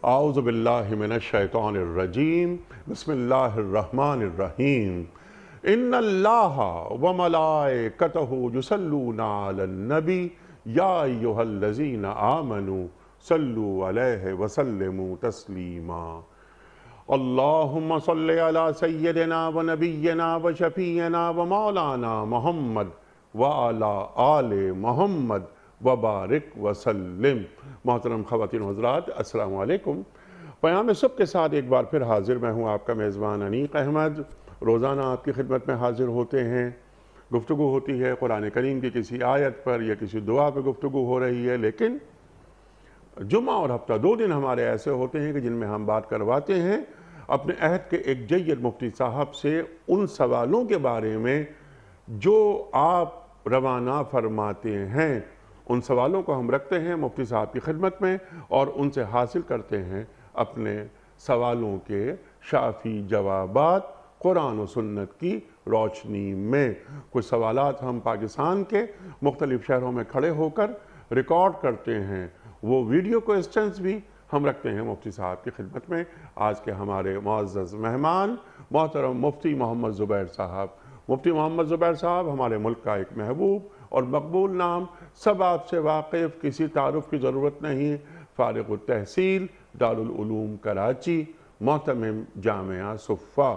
اعوذ باللہ من الشیطان الرجیم بسم اللہ الرحمن الرحیم ان اللہ وملائکتہ یصلون علی النبی یا ایہا الذین آمنوا صلوا علیہ وسلموا تسلیما اللہم صلی علی سیدنا و نبینا و شفیعنا و مولانا محمد وعلی آل محمد وبارک وسلم۔ محترم خواتین و حضرات، السلام علیکم۔ پیام صبح کے ساتھ ایک بار پھر حاضر میں ہوں، آپ کا میزبان انیق احمد۔ روزانہ آپ کی خدمت میں حاضر ہوتے ہیں، گفتگو ہوتی ہے قرآن کریم کی کسی آیت پر یا کسی دعا پر گفتگو ہو رہی ہے، لیکن جمعہ اور ہفتہ 2 دن ہمارے ایسے ہوتے ہیں کہ جن میں ہم بات کرواتے ہیں اپنے عہد کے ایک جید مفتی صاحب سے ان سوالوں کے بارے میں جو آپ روانہ فرماتے ہیں۔ ان سوالوں کو ہم رکھتے ہیں مفتی صاحب کی خدمت میں اور ان سے حاصل کرتے ہیں اپنے سوالوں کے شافی جوابات قرآن و سنت کی روشنی میں۔ کچھ سوالات ہم پاکستان کے مختلف شہروں میں کھڑے ہو کر ریکارڈ کرتے ہیں، وہ ویڈیو کوئسچنز بھی ہم رکھتے ہیں مفتی صاحب کی خدمت میں۔ آج کے ہمارے معزز مہمان محترم مفتی محمد زبیر صاحب۔ مفتی محمد زبیر صاحب ہمارے ملک کا ایک محبوب اور مقبول نام، سب آپ سے واقف، کسی تعارف کی ضرورت نہیں، فارغ التحصیل دارالعلوم کراچی، محتمم جامعہ صفا۔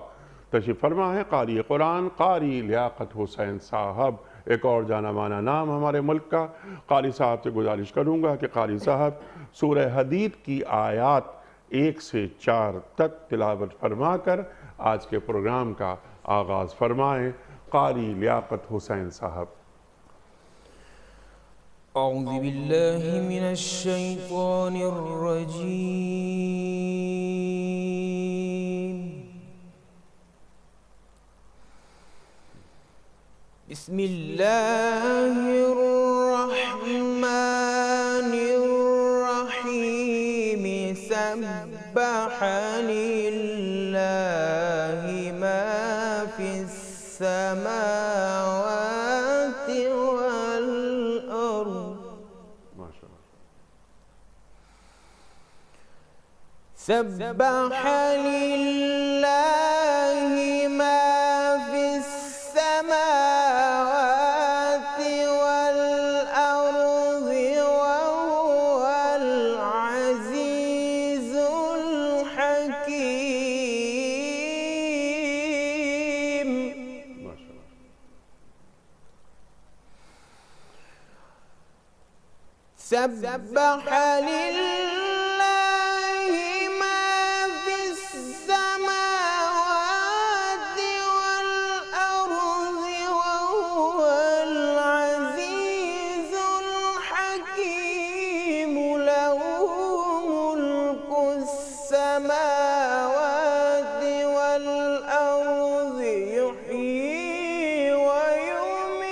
تشریف فرما ہے قاری قرآن قاری لیاقت حسین صاحب، ایک اور جانا مانا نام ہمارے ملک کا۔ قاری صاحب سے گزارش کروں گا کہ قاری صاحب سورہ حدید کی آیات 1 سے 4 تک تلاوت فرما کر آج کے پروگرام کا آغاز فرمائیں۔ قاری لیاقت حسین صاحب۔ اعوذ باللہ من الشیطان الرجیم، بسم اللہ الرحمن الرحیم، سبح للہ ما فی السماوات والارض، سبح للہ ما فی السماوات والارض وهو العزیز الحکیم۔ سبح للہ ما فی السماوات والارض وهو العزیز الحکیم، له ملک السماوات والارض یحیی ویمیت،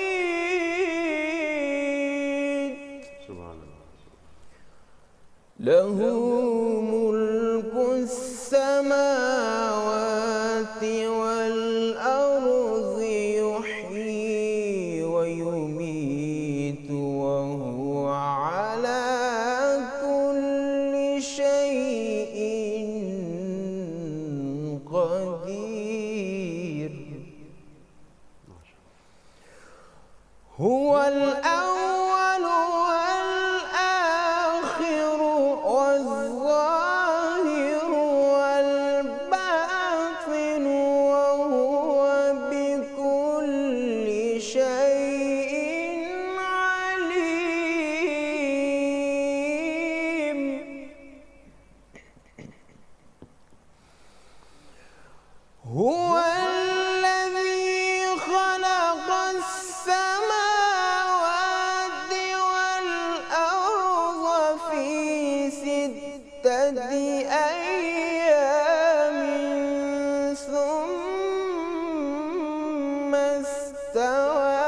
له ملک السماوات والارض یحیی ویمیت وهو على كل شيء قدیر۔ هو الأول والآخر والظاهر والباطن وهو بكل شيء عليم۔ هو الذي خلق السماوات والأرض في 6 أيام ثم استوى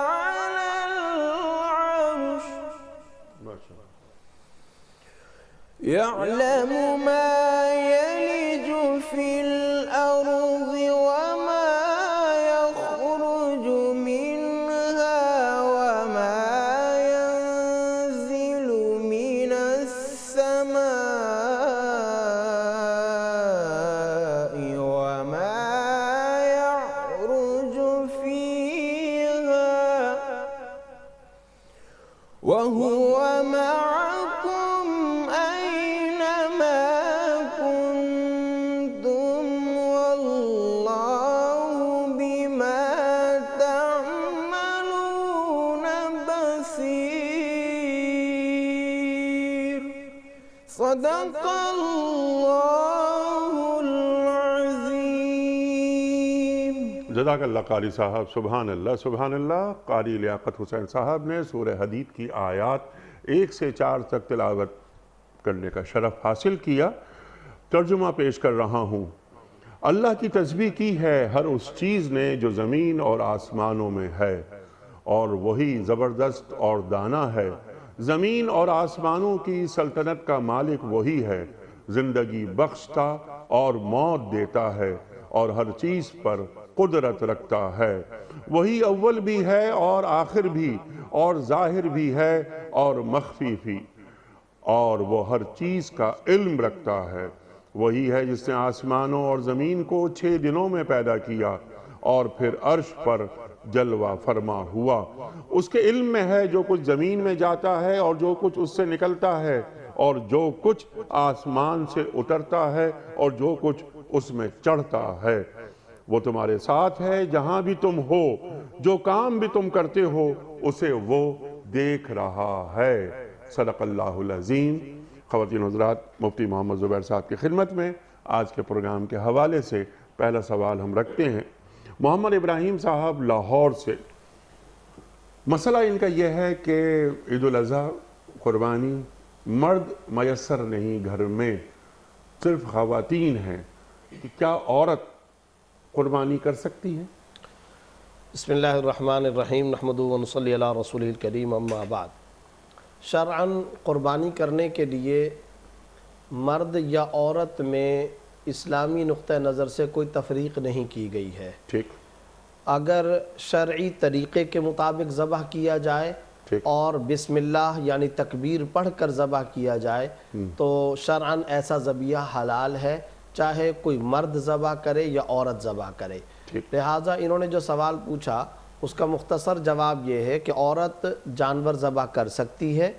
على العرش، يعلم ما يلج في الأرض وما يخرج منها وما ينزل من السماء صدق اللہ العظیم۔ جزاک اللہ قاری صاحب، سبحان اللہ سبحان اللہ۔ قاری لیاقت حسین صاحب نے سورہ حدید کی آیات 1 سے 4 تک تلاوت کرنے کا شرف حاصل کیا۔ ترجمہ پیش کر رہا ہوں۔ اللہ کی تسبیح کی ہے ہر اس چیز نے جو زمین اور آسمانوں میں ہے، اور وہی زبردست اور دانا ہے۔ زمین اور آسمانوں کی سلطنت کا مالک وہی ہے، زندگی بخشتا اور موت دیتا ہے، اور ہر چیز پر قدرت رکھتا ہے۔ وہی اول بھی ہے اور آخر بھی، اور ظاہر بھی ہے اور مخفی بھی، اور وہ ہر چیز کا علم رکھتا ہے۔ وہی ہے جس نے آسمانوں اور زمین کو 6 دنوں میں پیدا کیا، اور پھر عرش پر جلوہ فرما ہوا۔ اس کے علم میں ہے جو کچھ زمین میں جاتا ہے اور جو کچھ اس سے نکلتا ہے، اور جو کچھ آسمان سے اترتا ہے اور جو کچھ اس میں چڑھتا ہے۔ وہ تمہارے ساتھ ہے جہاں بھی تم ہو، جو کام بھی تم کرتے ہو اسے وہ دیکھ رہا ہے۔ صدق اللہ العظیم۔ خواتین حضرات، مفتی محمد زبیر صاحب کی خدمت میں آج کے پروگرام کے حوالے سے پہلا سوال ہم رکھتے ہیں محمد ابراہیم صاحب لاہور سے۔ مسئلہ ان کا یہ ہے کہ عید الاضحیٰ قربانی مرد میسر نہیں، گھر میں صرف خواتین ہیں، کیا عورت قربانی کر سکتی ہے؟ بسم اللہ الرحمن الرحیم، نحمدہ و نصلی علی رسولہ الکریم، اما بعد۔ شرعاً قربانی کرنے کے لیے مرد یا عورت میں اسلامی نقطہ نظر سے کوئی تفریق نہیں کی گئی ہے۔ ٹھیک۔ اگر شرعی طریقے کے مطابق ذبح کیا جائے اور بسم اللہ یعنی تکبیر پڑھ کر ذبح کیا جائے تو شرعاً ایسا ذبیحہ حلال ہے، چاہے کوئی مرد ذبح کرے یا عورت ذبح کرے۔ لہٰذا انہوں نے جو سوال پوچھا اس کا مختصر جواب یہ ہے کہ عورت جانور ذبح کر سکتی ہے،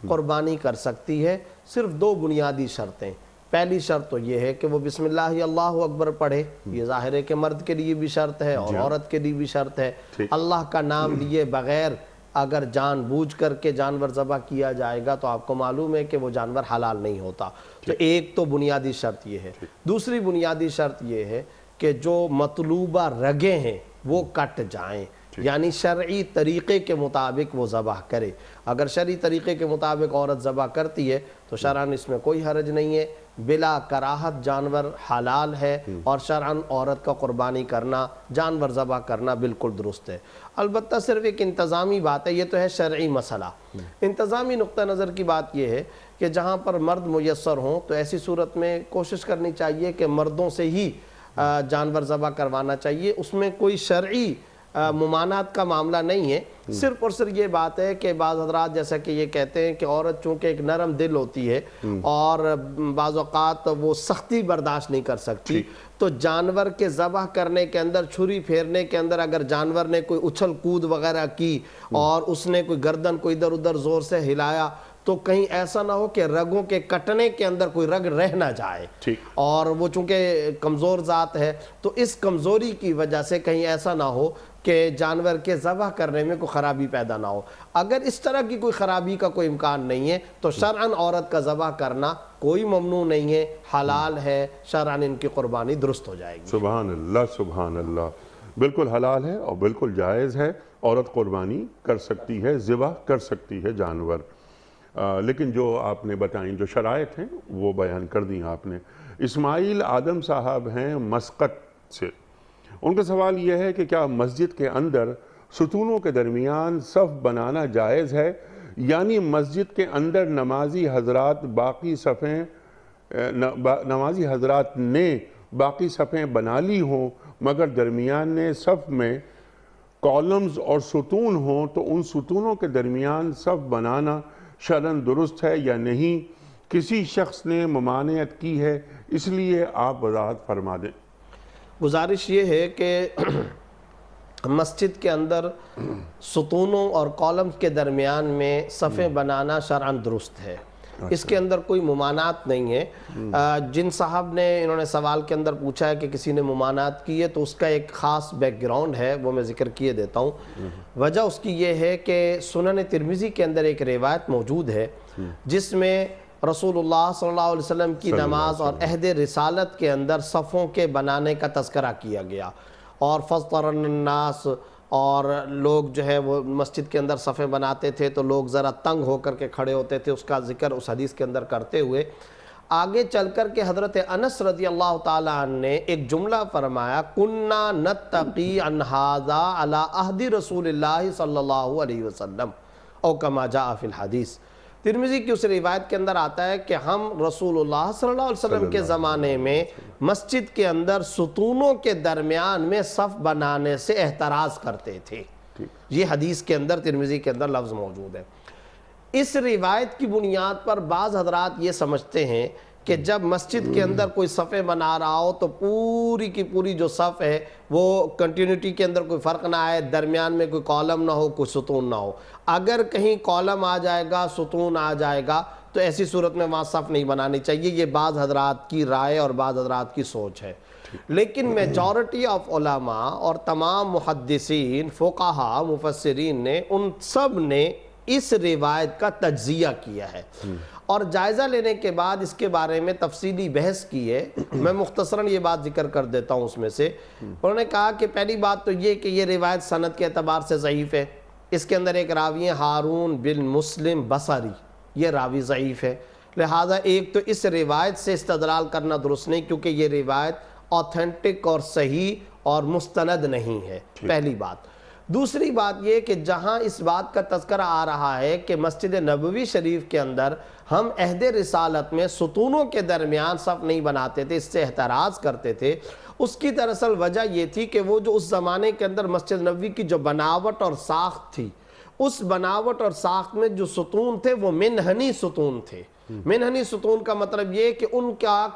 قربانی کر سکتی ہے، صرف 2 بنیادی شرطیں۔ پہلی شرط تو یہ ہے کہ وہ بسم اللہ اللہ اکبر پڑھے، یہ ظاہر ہے کہ مرد کے لیے بھی شرط ہے اور عورت کے لیے بھی شرط ہے۔ اللہ کا نام لیے بغیر اگر جان بوجھ کر کے جانور ذبح کیا جائے گا تو آپ کو معلوم ہے کہ وہ جانور حلال نہیں ہوتا۔ تو ایک تو بنیادی شرط یہ ہے۔ دوسری بنیادی شرط یہ ہے کہ جو مطلوبہ رگیں ہیں وہ کٹ جائیں، یعنی شرعی طریقے کے مطابق وہ ذبح کرے۔ اگر شرعی طریقے کے مطابق عورت ذبح کرتی ہے تو شرعاً اس میں کوئی حرج نہیں ہے، بلا کراہت جانور حلال ہے، اور شرعاً عورت کا قربانی کرنا، جانور ذبح کرنا بالکل درست ہے۔ البتہ صرف ایک انتظامی بات ہے، یہ تو ہے شرعی مسئلہ۔ انتظامی نقطہ نظر کی بات یہ ہے کہ جہاں پر مرد میسر ہوں تو ایسی صورت میں کوشش کرنی چاہیے کہ مردوں سے ہی جانور ذبح کروانا چاہیے۔ اس میں کوئی شرعی ممانعت کا معاملہ نہیں ہے، صرف اور صرف یہ بات ہے کہ بعض حضرات جیسا کہ یہ کہتے ہیں کہ عورت چونکہ ایک نرم دل ہوتی ہے اور بعض اوقات وہ سختی برداشت نہیں کر سکتی، تو جانور کے ذبح کرنے کے اندر، چھری پھیرنے کے اندر اگر جانور نے کوئی اچھل کود وغیرہ کی اور اس نے کوئی گردن کو ادھر ادھر زور سے ہلایا تو کہیں ایسا نہ ہو کہ رگوں کے کٹنے کے اندر کوئی رگ رہ نہ جائے، اور وہ چونکہ کمزور ذات ہے تو اس کمزوری کی وجہ سے کہیں ایسا نہ ہو کہ جانور کے ذبح کرنے میں کوئی خرابی پیدا نہ ہو۔ اگر اس طرح کی کوئی خرابی کا کوئی امکان نہیں ہے تو شرعاً عورت کا ذبح کرنا کوئی ممنوع نہیں ہے، حلال ہے، شرعاً ان کی قربانی درست ہو جائے گی۔ سبحان اللہ سبحان اللہ، بالکل حلال ہے اور بالکل جائز ہے، عورت قربانی کر سکتی ہے، ذبح کر سکتی ہے جانور۔ لیکن جو آپ نے بتائیں جو شرائط ہیں وہ بیان کر دیں آپ نے۔ اسماعیل آدم صاحب ہیں مسقط سے، ان کا سوال یہ ہے کہ کیا مسجد کے اندر ستونوں کے درمیان صف بنانا جائز ہے؟ یعنی مسجد کے اندر نمازی حضرات نے باقی صفیں بنا لی ہوں مگر درمیان صف میں کالمز اور ستون ہوں تو ان ستونوں کے درمیان صف بنانا شرعاً درست ہے یا نہیں؟ کسی شخص نے ممانعت کی ہے، اس لیے آپ وضاحت فرما دیں۔ گزارش یہ ہے کہ مسجد کے اندر ستونوں اور کالمز کے درمیان میں صفیں بنانا شرعاً درست ہے، اس کے اندر کوئی ممانعت نہیں ہے۔ جن صاحب نے انہوں نے سوال کے اندر پوچھا ہے کہ کسی نے ممانعت کی ہے تو اس کا ایک خاص بیک گراؤنڈ ہے، وہ میں ذکر کیے دیتا ہوں۔ وجہ اس کی یہ ہے کہ سنن ترمذی کے اندر ایک روایت موجود ہے جس میں رسول اللہ صلی اللہ علیہ وسلم کی نماز اور عہد رسالت کے اندر صفوں کے بنانے کا تذکرہ کیا گیا، اور فَاسْطَرَنَّ النَّاسِ، اور لوگ جو ہے وہ مسجد کے اندر صفیں بناتے تھے تو لوگ ذرا تنگ ہو کر کے کھڑے ہوتے تھے، اس کا ذکر اس حدیث کے اندر کرتے ہوئے آگے چل کر کے حضرت انس رضی اللہ تعالیٰ عنہ نے ایک جملہ فرمایا، کُنَّا نَتَّقِي عَنْ هَذَا عَلَىٰ عَهْدِ رسول اللہ صلی اللہ علیہ وسلم او کما جاء فی الحدیث۔ ترمذی کی اس روایت کے اندر آتا ہے کہ ہم رسول اللہ صلی اللہ علیہ وسلم کے زمانے میں مسجد کے اندر ستونوں کے درمیان میں صف بنانے سے احتراز کرتے تھے۔ یہ حدیث کے اندر ترمذی کے اندر لفظ موجود ہے۔ اس روایت کی بنیاد پر بعض حضرات یہ سمجھتے ہیں کہ جب مسجد کے اندر کوئی صفیں بنا رہا ہو تو پوری کی پوری جو صف ہے وہ کنٹینیوٹی کے اندر کوئی فرق نہ آئے، درمیان میں کوئی کالم نہ ہو، کوئی ستون نہ ہو۔ اگر کہیں کالم آ جائے گا، ستون آ جائے گا تو ایسی صورت میں وہاں صف نہیں بنانی چاہیے۔ یہ بعض حضرات کی رائے اور بعض حضرات کی سوچ ہے، لیکن میجورٹی آف علماء اور تمام محدثین، فقہاء، مفسرین نے ان سب نے اس روایت کا تجزیہ کیا ہے اور جائزہ لینے کے بعد اس کے بارے میں تفصیلی بحث کی ہے۔ میں مختصراً یہ بات ذکر کر دیتا ہوں اس میں سے۔ انہوں نے کہا کہ پہلی بات تو یہ کہ یہ روایت سند کے اعتبار سے ضعیف ہے۔ اس کے اندر ایک راوی ہے ہارون بن مسلم بصری، یہ راوی ضعیف ہے، لہٰذا ایک تو اس روایت سے استدلال کرنا درست نہیں، کیونکہ یہ روایت اوتھینٹک اور صحیح اور مستند نہیں ہے، پہلی بات۔ دوسری بات یہ کہ جہاں اس بات کا تذکرہ آ رہا ہے کہ مسجد نبوی شریف کے اندر ہم عہد رسالت میں ستونوں کے درمیان صف نہیں بناتے تھے، اس سے احتراز کرتے تھے، اس کی دراصل وجہ یہ تھی کہ وہ جو اس زمانے کے اندر مسجد نبوی کی جو بناوٹ اور ساخت تھی، اس بناوٹ اور ساخت میں جو ستون تھے وہ منحنی ستون تھے۔ منحنی ستون کا مطلب یہ کہ ان کا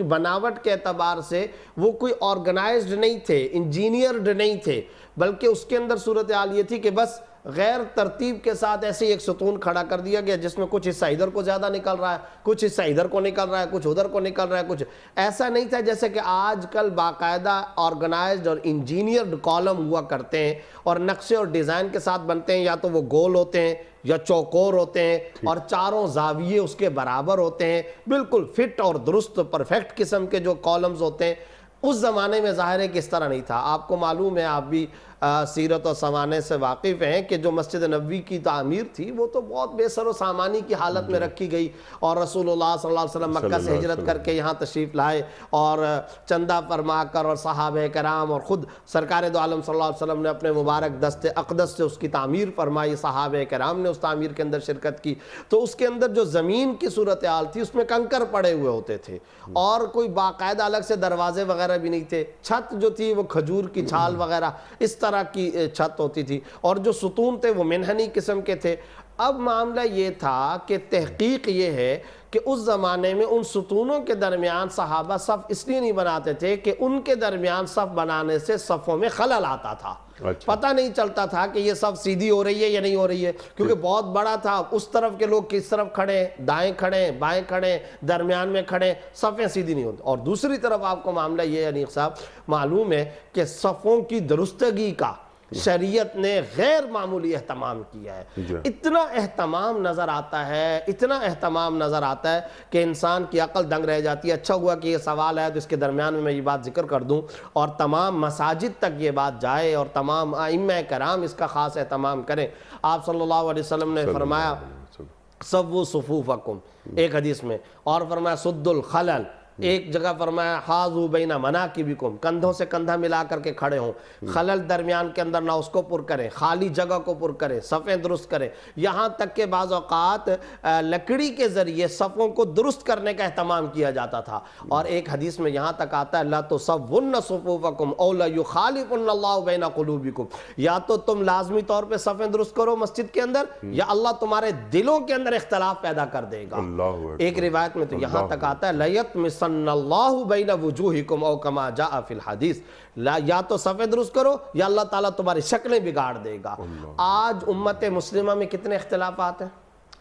بناوٹ کے اعتبار سے وہ کوئی آرگنائزڈ نہیں تھے، انجینئرڈ نہیں تھے، بلکہ اس کے اندر صورتحال یہ تھی کہ بس غیر ترتیب کے ساتھ ایسے ایک ستون کھڑا کر دیا گیا جس میں کچھ حصہ ادھر کو زیادہ نکل رہا ہے، کچھ حصہ ادھر کو نکل رہا ہے، کچھ ادھر کو نکل رہا ہے، کچھ ایسا نہیں تھا جیسے کہ آج کل باقاعدہ آرگنائزڈ اور انجینئرڈ کالم ہوا کرتے ہیں اور نقشے اور ڈیزائن کے ساتھ بنتے ہیں، یا تو وہ گول ہوتے ہیں یا چوکور ہوتے ہیں اور چاروں زاویے اس کے برابر ہوتے ہیں، بالکل فٹ اور درست پرفیکٹ قسم کے جو کالمز ہوتے ہیں۔ اس زمانے میں ظاہر ہے کہ اس طرح نہیں تھا۔ آپ کو معلوم ہے، آپ بھی سیرت و سمانے سے واقف ہیں کہ جو مسجد نبوی کی تعمیر تھی وہ تو بہت بے سر و سامانی کی حالت میں رکھی گئی، اور رسول اللہ صلی اللہ علیہ وسلم مکہ سے ہجرت کر کے یہاں تشریف لائے اور چندہ فرما کر اور صحابہ کرام اور خود سرکار دو عالم صلی اللہ علیہ وسلم نے اپنے مبارک دست اقدس سے اس کی تعمیر فرمائی، صحابہ کرام نے اس تعمیر کے اندر شرکت کی، تو اس کے اندر جو زمین کی صورتحال تھی اس میں کنکر پڑے ہوئے ہوتے تھے اور کوئی باقاعدہ الگ سے دروازے وغیرہ بھی نہیں تھے، چھت جو تھی وہ کھجور کی چھال وغیرہ اس طرح کی چھت ہوتی تھی، اور جو ستون تھے وہ منحنی قسم کے تھے۔ اب معاملہ یہ تھا کہ تحقیق یہ ہے کہ اس زمانے میں ان ستونوں کے درمیان صحابہ صف اس لیے نہیں بناتے تھے کہ ان کے درمیان صف بنانے سے صفوں میں خلل آتا تھا، پتہ نہیں چلتا تھا کہ یہ صف سیدھی ہو رہی ہے یا نہیں ہو رہی ہے، کیونکہ بہت بڑا تھا، اس طرف کے لوگ کس طرف کھڑے ہیں، دائیں کھڑے ہیں، بائیں کھڑے ہیں، درمیان میں کھڑے ہیں، صفیں سیدھی نہیں ہوتی۔ اور دوسری طرف آپ کو معاملہ یہ انیق صاحب معلوم ہے کہ صفوں کی درستگی کا شریعت نے غیر معمولی اہتمام کیا ہے، اتنا اہتمام نظر آتا ہے، اتنا اہتمام نظر آتا ہے کہ انسان کی عقل دنگ رہ جاتی ہے۔ اچھا ہوا کہ یہ سوال ہے تو اس کے درمیان میں یہ بات ذکر کر دوں اور تمام مساجد تک یہ بات جائے اور تمام ائمہ کرام اس کا خاص اہتمام کریں۔ آپ صلی اللہ علیہ وسلم نے فرمایا سووا صفوفکم ایک حدیث میں، اور فرمایا سد الخلل، ایک جگہ فرمایا حاذو بین مناکبکم، کندھوں سے کندھا ملا کر کے کھڑے ہوں، خلل درمیان کے اندر نہ اس کو پر کریں، خالی جگہ کو پر کریں، صفیں درست کریں، یہاں تک کہ بعض اوقات لکڑی کے ذریعے صفوں کو درست کرنے کا اہتمام کیا جاتا تھا۔ اور ایک حدیث میں یہاں تک آتا ہے لا تسوون صفوفکم او لا یخالفن اللہ بین قلوبکم، یا تو تم لازمی طور پہ صفیں درست کرو مسجد کے اندر یا اللہ تمہارے دلوں کے اندر اختلاف پیدا کر دے گا۔ ایک روایت میں تو یہاں تک آتا ہے لیتمس اللہ بین وجوہکم او کما جاء فی الحدیث، یا تو صفیں درست کرو یا اللہ تعالیٰ تمہاری شکلیں بگاڑ دے گا۔ آج امت مسلمہ میں کتنے اختلافات ہیں؟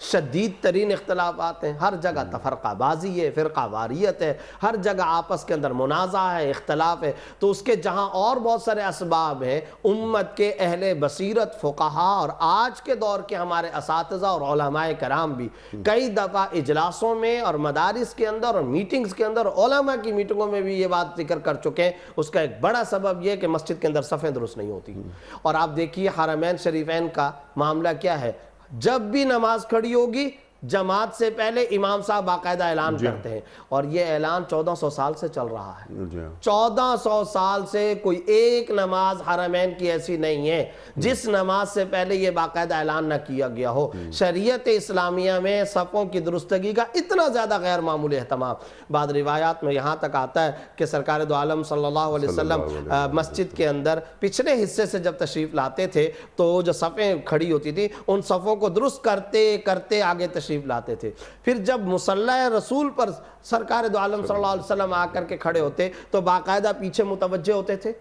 شدید ترین اختلافات ہیں، ہر جگہ تفرقہ بازی ہے، فرقہ واریت ہے، ہر جگہ آپس کے اندر منازع ہے، اختلاف ہے۔ تو اس کے جہاں اور بہت سارے اسباب ہیں، امت کے اہل بصیرت فقہا اور آج کے دور کے ہمارے اساتذہ اور علماء کرام بھی کئی دفعہ اجلاسوں میں اور مدارس کے اندر اور میٹنگز کے اندر، علماء کی میٹنگوں میں بھی یہ بات ذکر کر چکے ہیں۔ اس کا ایک بڑا سبب یہ کہ مسجد کے اندر صفیں درست نہیں ہوتی۔ اور آپ دیکھیے حرمین شریفین کا معاملہ کیا ہے، جب بھی نماز کھڑی ہوگی جماعت سے پہلے امام صاحب باقاعدہ اعلان کرتے ہیں، اور یہ اعلان 1400 سال سے چل رہا ہے۔ 1400 سال سے کوئی ایک نماز حرمین کی ایسی نہیں ہے جس نماز سے پہلے یہ باقاعدہ اعلان نہ کیا گیا ہو۔ شریعت اسلامیہ میں صفوں کی درستگی کا اتنا زیادہ غیر معمولی اہتمام، بعض روایات میں یہاں تک آتا ہے کہ سرکار دو عالم صلی اللہ علیہ وسلم مسجد کے اندر پچھلے حصے سے جب تشریف لاتے تھے تو جو صفیں کھڑی ہوتی تھی ان صفوں کو درست کرتے کرتے آگے تشریف لاتے تھے۔ پھر جب مصلی رسول پر سرکار دو عالم صلی اللہ علیہ وسلم آ کر کے کھڑے ہوتے تو باقاعدہ پیچھے متوجہ ہوتے تھے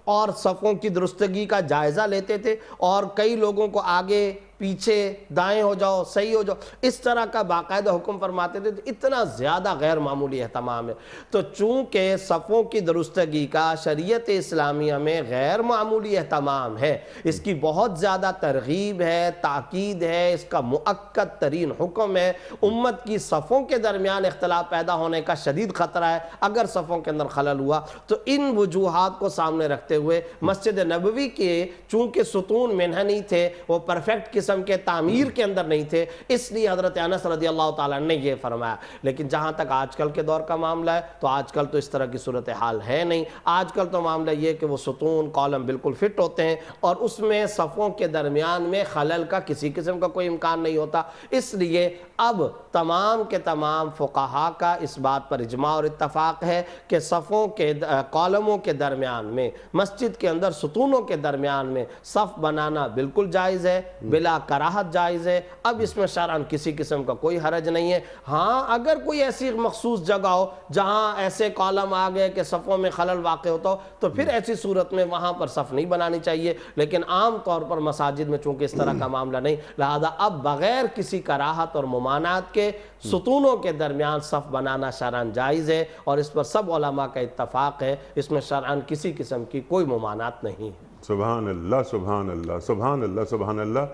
اور صفوں کی درستگی کا جائزہ لیتے تھے، اور کئی لوگوں کو آگے پیچھے دائیں ہو جاؤ، صحیح ہو جاؤ، اس طرح کا باقاعدہ حکم فرماتے تھے۔ اتنا زیادہ غیر معمولی اہتمام ہے۔ تو چونکہ صفوں کی درستگی کا شریعت اسلامیہ میں غیر معمولی اہتمام ہے، اس کی بہت زیادہ ترغیب ہے، تاکید ہے، اس کا مؤکد ترین حکم ہے۔ امت کی صفوں کے درمیان اختلاف پیدا ہونے کا شدید خطرہ ہے اگر صفوں کے اندر خلل ہوا تو۔ ان وجوہات کو سامنے رکھتے ہوئے مسجد نبوی کے چونکہ ستون منہ نہیں تھے، وہ پرفیکٹ قسم کے تعمیر کے اندر نہیں تھے، اس لیے حضرت انس رضی اللہ تعالیٰ نے یہ فرمایا۔ لیکن جہاں تک آج کل کے دور کا معاملہ ہے تو آج کل تو اس طرح کی صورتحال ہے نہیں۔ آج کل تو معاملہ یہ کہ وہ ستون کالم بالکل فٹ ہوتے ہیں اور اس میں صفوں کے درمیان میں خلل کا کسی قسم کا کوئی امکان نہیں ہوتا۔ اس لیے اب تمام کے تمام فقہا کا اس بات پر اجماع اور اتفاق ہے کہ صفوں کے کالموں کے درمیان میں، مسجد کے اندر ستونوں کے درمیان میں صف بنانا بالکل جائز ہے، بلا کراہت جائز ہے۔ اب اس میں شرعاً کسی قسم کا کوئی حرج نہیں ہے۔ ہاں اگر کوئی ایسی مخصوص جگہ ہو جہاں ایسے کالم آ گئے کہ صفوں میں خلل واقع ہوتا ہو تو پھر ایسی صورت میں وہاں پر صف نہیں بنانی چاہیے، لیکن عام طور پر مساجد میں چونکہ اس طرح کا معاملہ نہیں، لہذا اب بغیر کسی کراہت اور ممانعت کے ستونوں کے درمیان صف بنانا شرعاً جائز ہے، اور اس پر سب علماء کا اتفاق ہے، اس میں شرعاً کسی قسم کی کوئی ممانعت نہیں ہے۔ سبحان اللہ، سبحان اللہ، سبحان اللہ، سبحان اللہ۔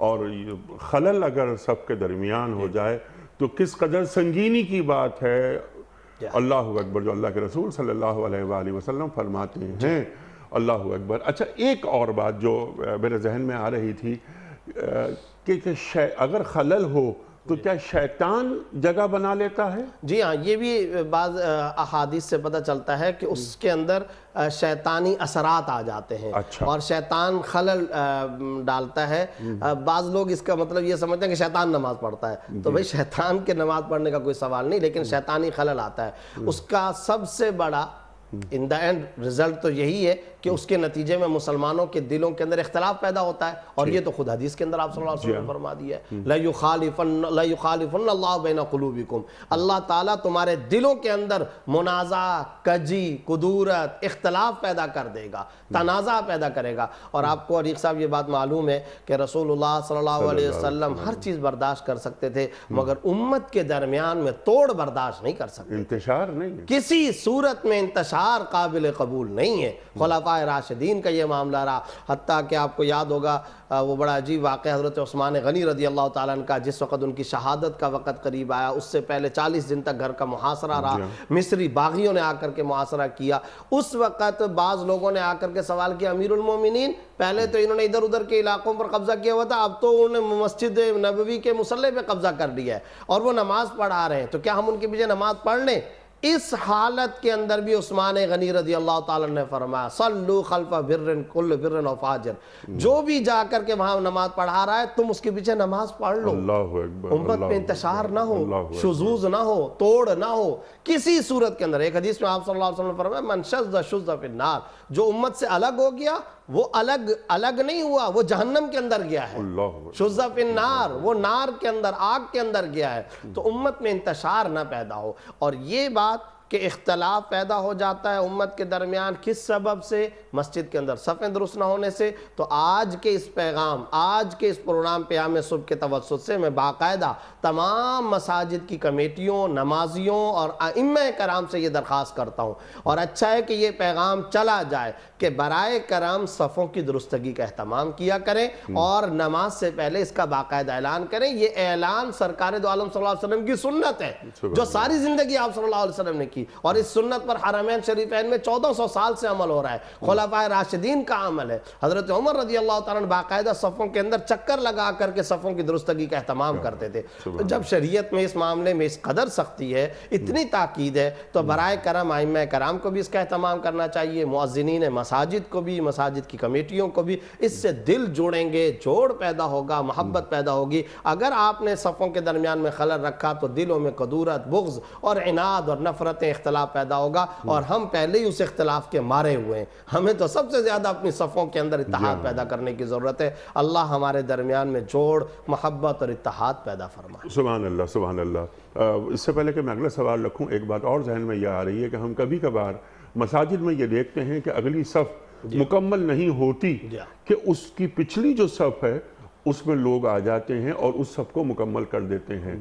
اور خلل اگر صف کے درمیان ہو جائے تو کس قدر سنگینی کی بات ہے۔ اللہ اکبر، جو اللہ کے رسول صلی اللہ علیہ وآلہ وسلم فرماتے ہیں۔ اللہ اکبر۔ اچھا، ایک اور بات جو میرے ذہن میں آ رہی تھی کہ اگر خلل ہو تو کیا شیطان جگہ بنا لیتا ہے؟ جی ہاں، یہ بھی بعض احادیث سے پتہ چلتا ہے کہ اس کے اندر شیطانی اثرات آ جاتے ہیں اور شیطان خلل ڈالتا ہے۔ بعض لوگ اس کا مطلب یہ سمجھتے ہیں کہ شیطان نماز پڑھتا ہے، تو بھئی شیطان کے نماز پڑھنے کا کوئی سوال نہیں، لیکن شیطانی خلل آتا ہے۔ اس کا سب سے بڑا ان دا اینڈ رزلٹ تو یہی ہے کہ اس کے نتیجے میں مسلمانوں کے دلوں کے اندر اختلاف پیدا ہوتا ہے، اور یہ تو خود حدیث کے اندر آپ صلی اللہ علیہ وسلم نے فرما دیا ہے، لَيُخَالِفَنَّ اللَّهُ بَيْنَ قُلُوبِكُمْ، اللہ تعالیٰ تمہارے دلوں کے اندر منازع، کجی، کدورت، اختلاف پیدا کر دے گا، تنازع پیدا کرے گا۔ اور آپ کو عریق صاحب یہ بات معلوم ہے کہ رسول اللہ صلی اللہ علیہ وسلم ہر چیز برداشت کر سکتے تھے مگر امت کے درمیان میں توڑ برداشت نہیں کر سکتے، انتشار نہیں ہے، کسی صورت میں انتشار قابل قبول نہیں ہے۔ خلفائے راشدین کا یہ معاملہ رہا، حتیٰ کہ آپ کو یاد ہوگا وہ بڑا عجیب واقعہ حضرت عثمان غنی رضی اللہ تعالیٰ عنہ کا، جس وقت ان کی شہادت کا وقت قریب آیا، اس سے پہلے 40 دن تک گھر کا محاصرہ رہا، مصری باغیوں نے آ کر کے محاصرہ کیا۔ اس وقت بعض لوگوں نے آ کر کے سوال کیا، امیر المومنین پہلے تو انہوں نے ادھر ادھر کے علاقوں پر قبضہ کیا ہوا تھا، اب تو انہوں نے مسجد نبوی کے مصلی پہ قبضہ کر لیا ہے اور وہ نماز پڑھا رہے ہیں، تو کیا ہم ان کے پیچھے نماز پڑھ لیں؟ اس حالت کے اندر بھی عثمان غنی رضی اللہ تعالیٰ نے فرمایا، صلو خلف بر کل بر و فاجر، جو بھی جا کر کے وہاں نماز پڑھا رہا ہے تم اس کے پیچھے نماز پڑھ لو، اللہ اکبر، امت میں انتشار نہ ہو، شذوذ نہ ہو، توڑ نہ ہو کسی صورت کے اندر۔ ایک حدیث میں آپ صلی اللہ علیہ وسلم نے فرمایا، من شذ شذ فی النار، جو امت سے الگ ہو گیا وہ الگ نہیں ہوا، وہ جہنم کے اندر گیا ہے، شذ فی النار، وہ نار کے اندر، آگ کے اندر گیا ہے۔ تو امت میں انتشار نہ پیدا ہو، اور یہ بات کہ اختلاف پیدا ہو جاتا ہے امت کے درمیان کس سبب سے؟ مسجد کے اندر صفیں درست نہ ہونے سے۔ تو آج کے اس پیغام، آج کے اس پروگرام پیام صبح کے توسط سے میں باقاعدہ تمام مساجد کی کمیٹیوں، نمازیوں اور ائمہ کرام سے یہ درخواست کرتا ہوں، اور اچھا ہے کہ یہ پیغام چلا جائے کہ برائے کرم صفوں کی درستگی کا اہتمام کیا کریں اور نماز سے پہلے اس کا باقاعدہ اعلان کریں۔ یہ اعلان سرکار دو عالم صلی اللہ علیہ وسلم کی سنت ہے جو ساری زندگی آپ صلی اللہ علیہ وسلم نے کی، اور اس سنت پر حرمین شریفین میں 1400 سال سے عمل ہو رہا ہے، خلفائے راشدین کا عمل ہے۔ حضرت عمر رضی اللہ تعالیٰ عنہ باقاعدہ صفوں کے اندر چکر لگا کر کے صفوں کی درستگی کا اہتمام کرتے تھے۔ جب شریعت میں اس معاملے میں اس قدر سختی ہے، اتنی تاکید ہے، تو برائے کرم ائمہ کرام کو بھی اس کا اہتمام کرنا چاہیے، مؤذنین مساجد کو بھی، مساجد کی کمیٹیوں کو بھی۔ اس سے دل جوڑیں گے، جوڑ پیدا ہوگا، محبت پیدا ہوگی۔ اگر آپ نے صفوں کے درمیان میں خلل رکھا تو دلوں میں کدورت، بغض اور عناد اور نفرتیں، اختلاف پیدا ہوگا، اور ہم پہلے ہی اس اختلاف کے مارے ہوئے ہیں۔ ہمیں تو سب سے زیادہ اپنی صفوں کے اندر اتحاد پیدا کرنے کی ضرورت ہے۔ اللہ ہمارے درمیان میں جوڑ، محبت اور اتحاد پیدا فرمائے۔ سبحان اللہ، سبحان اللہ۔ اس سے پہلے کہ میں اگلا سوال رکھوں، ایک بات اور ذہن میں یہ آ رہی ہے کہ ہم کبھی کبھار مساجد میں یہ دیکھتے ہیں کہ اگلی صف مکمل نہیں ہوتی کہ اس کی پچھلی جو صف ہے اس میں لوگ آ جاتے ہیں اور اس صف کو مکمل کر دیتے ہیں۔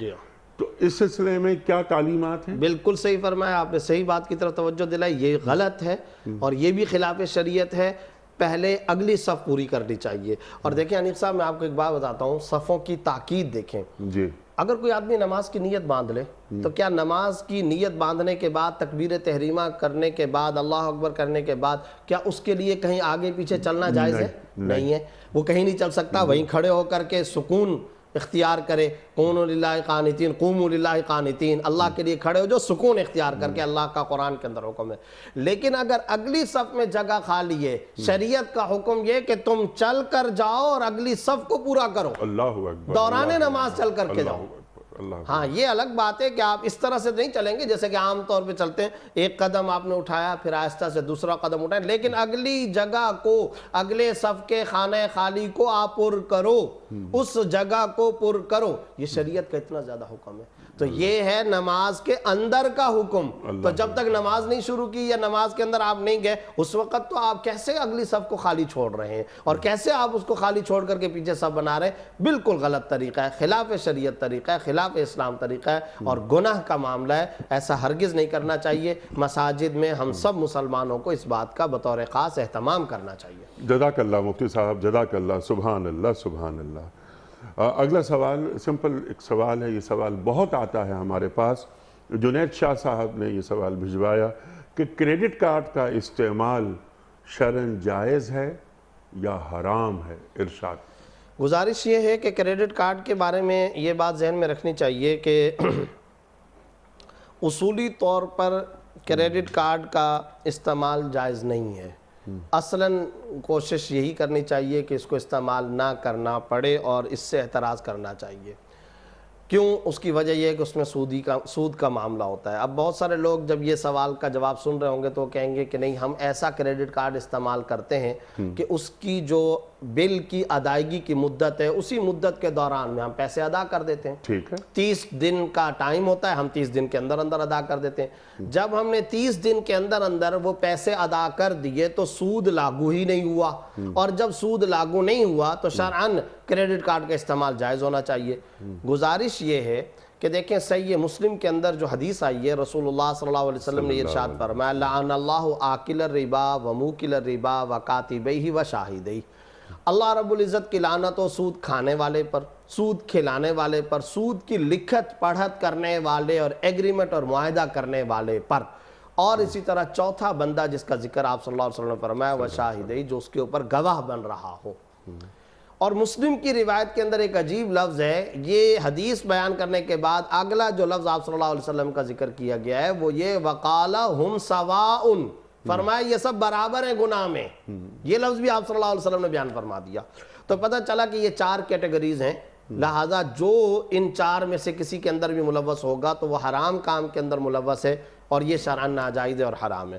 تو اس سلسلے میں کیا تعلیمات ہیں؟ بالکل صحیح فرمایا آپ نے، صحیح بات کی طرف توجہ دلائی۔ یہ غلط ہے اور یہ بھی خلاف شریعت ہے۔ پہلے اگلی صف پوری کرنی چاہیے۔ اور دیکھیں انیق صاحب، میں آپ کو ایک بات بتاتا ہوں، صفوں کی تاکید دیکھیں۔ جی، اگر کوئی آدمی نماز کی نیت باندھ لے تو کیا نماز کی نیت باندھنے کے بعد، تکبیر تحریمہ کرنے کے بعد، اللہ اکبر کرنے کے بعد، کیا اس کے لیے کہیں آگے پیچھے چلنا جائز ہے؟ نہیں ہے، وہ کہیں نہیں چل سکتا۔ وہیں کھڑے ہو کر کے سکون اختیار کرے، قوموا للہ قانتین، قوموا للہ قانتین، اللہ کے لیے کھڑے ہو جو سکون اختیار کر کے، اللہ کا قرآن کے اندر حکم ہے۔ لیکن اگر اگلی صف میں جگہ خالی ہے، شریعت کا حکم یہ کہ تم چل کر جاؤ اور اگلی صف کو پورا کرو، اللہ اکبر، دوران نماز چل کر کے جاؤ۔ اللہ۔ ہاں، یہ الگ بات ہے کہ آپ اس طرح سے نہیں چلیں گے جیسے کہ عام طور پہ چلتے ہیں، ایک قدم آپ نے اٹھایا پھر آہستہ سے دوسرا قدم اٹھائیں، لیکن اگلی جگہ کو، اگلے صف کے خانہ خالی کو آپ پر کرو، اس جگہ کو پر کرو۔ یہ شریعت کا اتنا زیادہ حکم ہے۔ تو یہ ہے نماز کے اندر کا حکم۔ تو جب تک نماز نہیں شروع کی یا نماز کے اندر آپ نہیں گئے، اس وقت تو آپ کیسے اگلی صف کو خالی چھوڑ رہے ہیں، اور کیسے آپ اس کو خالی چھوڑ کر کے پیچھے صف بنا رہے ہیں؟ بالکل غلط طریقہ ہے، خلاف شریعت طریقہ ہے، خلاف اسلام طریقہ ہے، اور گناہ کا معاملہ ہے۔ ایسا ہرگز نہیں کرنا چاہیے۔ مساجد میں ہم سب مسلمانوں کو اس بات کا بطور خاص اہتمام کرنا چاہیے۔ جزاک اللہ مفتی صاحب، جزاک اللہ، سبحان اللہ، سبحان اللہ۔ اگلا سوال سمپل ایک سوال ہے، یہ سوال بہت آتا ہے ہمارے پاس۔ جنید شاہ صاحب نے یہ سوال بھجوایا کہ کریڈٹ کارڈ کا استعمال شرعاً جائز ہے یا حرام ہے؟ ارشاد۔ گزارش یہ ہے کہ کریڈٹ کارڈ کے بارے میں یہ بات ذہن میں رکھنی چاہیے کہ اصولی طور پر کریڈٹ کارڈ کا استعمال جائز نہیں ہے۔ اصلاً کوشش یہی کرنی چاہیے کہ اس کو استعمال نہ کرنا پڑے اور اس سے اعتراض کرنا چاہیے۔ کیوں؟ اس کی وجہ یہ ہے کہ اس میں سود کا معاملہ ہوتا ہے۔ اب بہت سارے لوگ جب یہ سوال کا جواب سن رہے ہوں گے تو کہیں گے کہ نہیں، ہم ایسا کریڈٹ کارڈ استعمال کرتے ہیں کہ اس کی جو بل کی ادائیگی کی مدت ہے، اسی مدت کے دوران میں ہم پیسے ادا کر دیتے ہیں۔ ٹھیک ہے، 30 دن کا ٹائم ہوتا ہے، ہم 30 دن کے اندر اندر ادا کر دیتے ہیں۔ جب ہم نے 30 دن کے اندر اندر وہ پیسے ادا کر دیے تو سود لاگو ہی نہیں ہوا، اور جب سود لاگو نہیں ہوا تو شرعاً کریڈٹ کارڈ کا استعمال جائز ہونا چاہیے۔ گزارش یہ ہے کہ دیکھیں صحیح مسلم کے اندر جو حدیث آئی ہے، رسول اللہ صلی اللہ علیہ وسلم نے یہ ارشاد فرمایا، لعن اللہ آکل الربا و موکل الربا و کاتبیہ و شاہدیہ۔ اللہ رب العزت کی لعنت ہو سود کھانے والے پر، سود کھلانے والے پر، سود کی لکھت پڑھت کرنے والے اور ایگریمنٹ اور معاہدہ کرنے والے پر، اور اسی طرح چوتھا بندہ جس کا ذکر آپ صلی اللہ علیہ وسلم نے فرمایا، و شاہدیہ، جو اس کے اوپر گواہ بن رہا ہو۔ اور مسلم کی روایت کے اندر ایک عجیب لفظ ہے، یہ حدیث بیان کرنے کے بعد اگلا جو لفظ آپ صلی اللہ علیہ وسلم کا ذکر کیا گیا ہے وہ یہ، وَقَالَ هُمْ سَوَاءٌ، فرمایا یہ سب برابر ہیں گناہ میں۔ یہ لفظ بھی آپ صلی اللہ علیہ وسلم نے بیان فرما دیا۔ تو پتہ چلا کہ یہ 4 کیٹیگریز ہیں، لہٰذا جو ان 4 میں سے کسی کے اندر بھی ملوث ہوگا تو وہ حرام کام کے اندر ملوث ہے، اور یہ شرعاً ناجائز ہے اور حرام ہے۔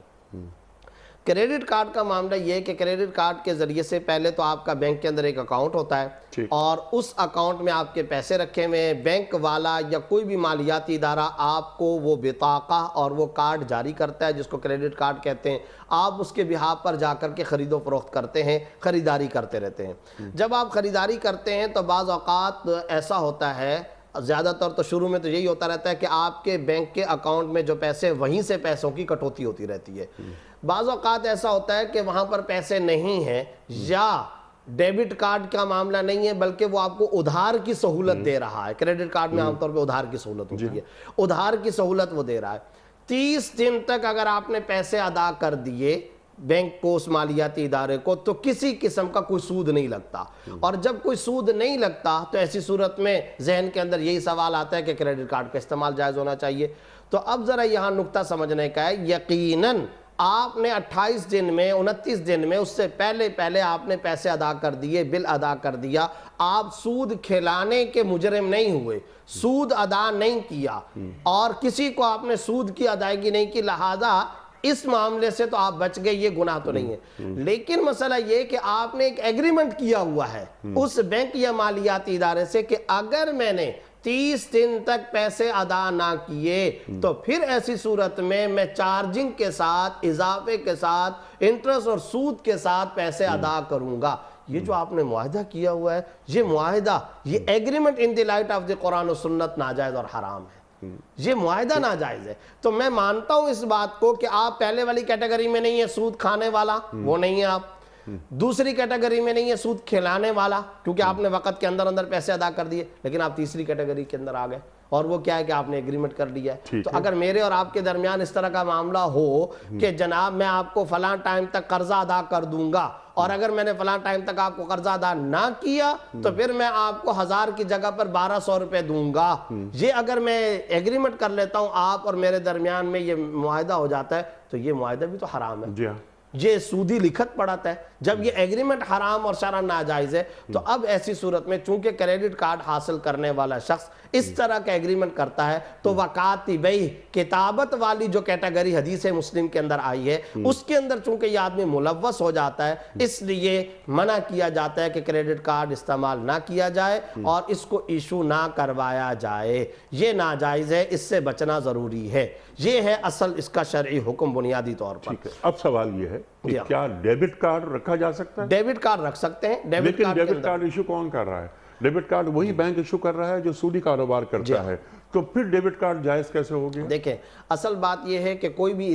کریڈٹ کارڈ کا معاملہ یہ ہے کہ کریڈٹ کارڈ کے ذریعے سے پہلے تو آپ کا بینک کے اندر ایک اکاؤنٹ ہوتا ہے اور اس اکاؤنٹ میں آپ کے پیسے رکھے ہوئے ہیں. بینک والا یا کوئی بھی مالیاتی ادارہ آپ کو وہ بطاقہ اور وہ کارڈ جاری کرتا ہے جس کو کریڈٹ کارڈ کہتے ہیں. آپ اس کے بہاف پر جا کر کے خرید و فروخت کرتے ہیں, خریداری کرتے رہتے ہیں. جب آپ خریداری کرتے ہیں تو بعض اوقات ایسا ہوتا ہے, زیادہ تر تو شروع میں تو یہی ہوتا رہتا ہے کہ آپ کے بینک کے اکاؤنٹ میں جو پیسے وہیں سے پیسوں کی کٹوتی ہوتی رہتی ہے. بعض اوقات ایسا ہوتا ہے کہ وہاں پر پیسے نہیں ہیں یا ڈیبٹ کارڈ کا معاملہ نہیں ہے بلکہ وہ آپ کو ادھار کی سہولت دے رہا ہے. کریڈٹ کارڈ میں عام طور پہ ادھار کی سہولت ہوتی ہے, ادھار کی سہولت وہ دے رہا ہے. 30 دن تک اگر آپ نے پیسے ادا کر دیے بینک کو, اس مالیاتی ادارے کو, تو کسی قسم کا کوئی سود نہیں لگتا. اور جب کوئی سود نہیں لگتا تو ایسی صورت میں ذہن کے اندر یہی سوال آتا ہے کہ کریڈٹ کارڈ کا استعمال جائز ہونا چاہیے. تو اب ذرا یہاں نقطہ سمجھنے کا ہے, یقیناً آپ نے 28 دن میں 29 دن میں اس سے پہلے آپ نے پیسے ادا کر دیے, بل ادا کر دیا, آپ سود کھلانے کے مجرم نہیں ہوئے, سود ادا نہیں کیا اور کسی کو آپ نے سود کی ادائیگی نہیں کی, لہذا اس معاملے سے تو آپ بچ گئے, یہ گناہ تو نہیں ہے. لیکن مسئلہ یہ کہ آپ نے ایک ایگریمنٹ کیا ہوا ہے اس بینک یا مالیاتی ادارے سے کہ اگر میں نے 30 دن تک پیسے ادا نہ کیے تو پھر ایسی صورت میں چارجنگ کے ساتھ, اضافے کے ساتھ, انٹرسٹ اور سود کے ساتھ پیسے ادا کروں گا. یہ جو آپ نے معاہدہ کیا ہوا ہے, یہ معاہدہ, یہ agreement in the light of the Quran و سنت ناجائز اور حرام ہے. یہ معاہدہ ناجائز ہے. تو میں مانتا ہوں اس بات کو کہ آپ پہلے والی کیٹیگری میں نہیں ہے, سود کھانے والا وہ نہیں ہے آپ, دوسری کیٹیگری میں نہیں ہے سود کھلانے والا کیونکہ آپ نے وقت کے اندر پیسے ادا کر دیے, لیکن آپ تیسری کیٹیگری کے اندر آ گئے اور وہ کیا ہے کہ آپ نے ایگریمنٹ کر لیا ہے. تو اگر میرے اور آپ کے درمیان اس طرح کا معاملہ ہو کہ جناب میں آپ کو فلاں ٹائم تک قرضہ ادا کر دوں گا اور اگر میں نے فلاں ٹائم تک آپ کو قرضہ ادا نہ کیا تو پھر میں آپ کو 1000 کی جگہ پر 1200 روپے دوں گا, یہ اگر میں ایگریمنٹ کر لیتا ہوں آپ اور میرے درمیان میں یہ معاہدہ ہو جاتا ہے تو یہ معاہدہ بھی تو حرام ہے. یہ سودی لکھت پڑھتا ہے. جب یہ ایگریمنٹ حرام اور شرعاً ناجائز ہے تو اب ایسی صورت میں چونکہ کریڈٹ کارڈ حاصل کرنے والا شخص اس طرح کا ایگریمنٹ کرتا ہے تو وکاتبی, کتابت والی جو کیٹیگری حدیث مسلم کے اندر آئی ہے اس کے اندر چونکہ یہ آدمی ملوث ہو جاتا ہے, اس لیے منع کیا جاتا ہے کہ کریڈٹ کارڈ استعمال نہ کیا جائے اور اس کو ایشو نہ کروایا جائے. یہ ناجائز ہے, اس سے بچنا ضروری ہے. یہ ہے اصل اس کا شرعی حکم بنیادی طور پر. اب سوال یہ ہے کہ کیا ڈیبٹ کارڈ رکھا جا سکتا ہے؟ ڈیبٹ کارڈ رکھ سکتے ہیں. لیکن ڈیبٹ کارڈ ایشو کون کر رہا ہے؟ ڈیبٹ کارڈ وہی بینک ایشو کر رہا ہے جو سودی کاروبار کرتا ہے, تو پھر ڈیبٹ کارڈ جائز کیسے ہو گیا؟ دیکھیں اصل بات یہ ہے کہ کوئی بھی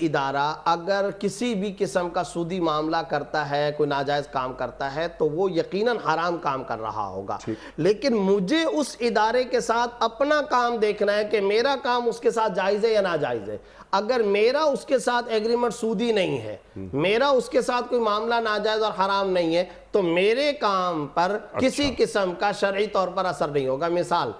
ادارہ اگر کسی بھی قسم کا سودی معاملہ کرتا ہے, کوئی ناجائز کام کرتا ہے تو وہ یقیناً حرام کام کر رہا ہوگا. لیکن مجھے اس ادارے کے ساتھ اپنا کام دیکھنا ہے کہ میرا کام اس کے ساتھ جائز ہے یا ناجائز ہے. اگر میرا اس کے ساتھ ایگریمنٹ سودی نہیں ہے, میرا اس کے ساتھ کوئی معاملہ ناجائز اور حرام نہیں ہے, تو میرے کام پر کسی قسم کا شرعی طور پر اثر نہیں ہوگا. مثال,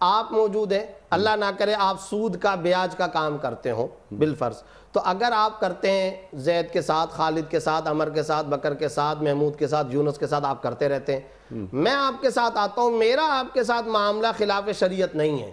آپ موجود ہیں, اللہ نہ کرے آپ سود کا بیاج کا کام کرتے ہوں بالفرض, تو اگر آپ کرتے ہیں زید کے ساتھ, خالد کے ساتھ, عمر کے ساتھ, بکر کے ساتھ, محمود کے ساتھ, یونس کے ساتھ آپ کرتے رہتے ہیں, میں آپ کے ساتھ آتا ہوں, میرا آپ کے ساتھ معاملہ خلاف شریعت نہیں ہے,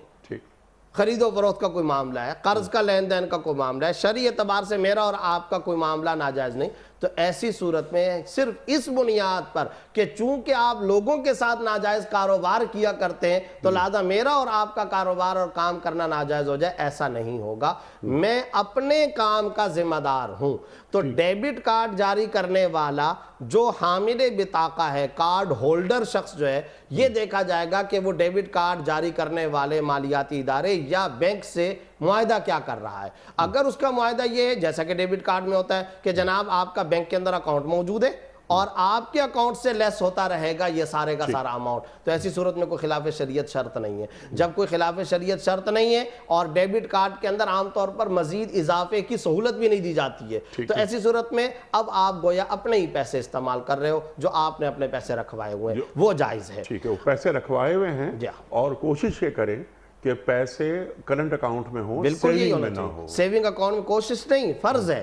خرید و فروخت کا کوئی معاملہ ہے, قرض کا لین دین کا کوئی معاملہ ہے, شرعی اعتبار سے میرا اور آپ کا کوئی معاملہ ناجائز نہیں, تو ایسی صورت میں صرف اس بنیاد پر کہ چونکہ آپ لوگوں کے ساتھ ناجائز کاروبار کیا کرتے ہیں تو لہذا میرا اور آپ کا کاروبار اور کام کرنا ناجائز ہو جائے, ایسا نہیں ہوگا. میں اپنے کام کا ذمہ دار ہوں. تو ڈیبٹ کارڈ جاری کرنے والا جو حامل بطاقہ ہے, کارڈ ہولڈر شخص جو ہے, یہ دیکھا جائے گا کہ وہ ڈیبٹ کارڈ جاری کرنے والے مالیاتی ادارے یا بینک سے معاہدہ کیا کر رہا ہے. اگر اس کا معاہدہ یہ ہے جیسا کہ ڈیبٹ کارڈ میں ہوتا ہے کہ جناب آپ کا بینک کے اندر اکاؤنٹ موجود ہے اور آپ کے اکاؤنٹ سے لیس ہوتا رہے گا یہ سارے کا سارا اماؤنٹ, تو ایسی صورت میں کوئی خلاف شریعت شرط نہیں ہے. جب کوئی خلاف شریعت شرط نہیں ہے اور ڈیبٹ کارڈ کے اندر عام طور پر مزید اضافے کی سہولت بھی نہیں دی جاتی ہے, تو ایسی صورت میں اب آپ گویا اپنے ہی پیسے استعمال کر رہے ہو, جو آپ نے اپنے پیسے رکھوائے ہوئے ہیں وہ جائز ہے. ٹھیک ہے, وہ پیسے رکھوائے ہوئے ہیں اور کوشش یہ کریں کہ پیسے کرنٹ اکاؤنٹ میں ہوں, بالکل یہی ہونا چاہیے. سیونگ اکاؤنٹ میں کوشش نہیں, فرض ہے.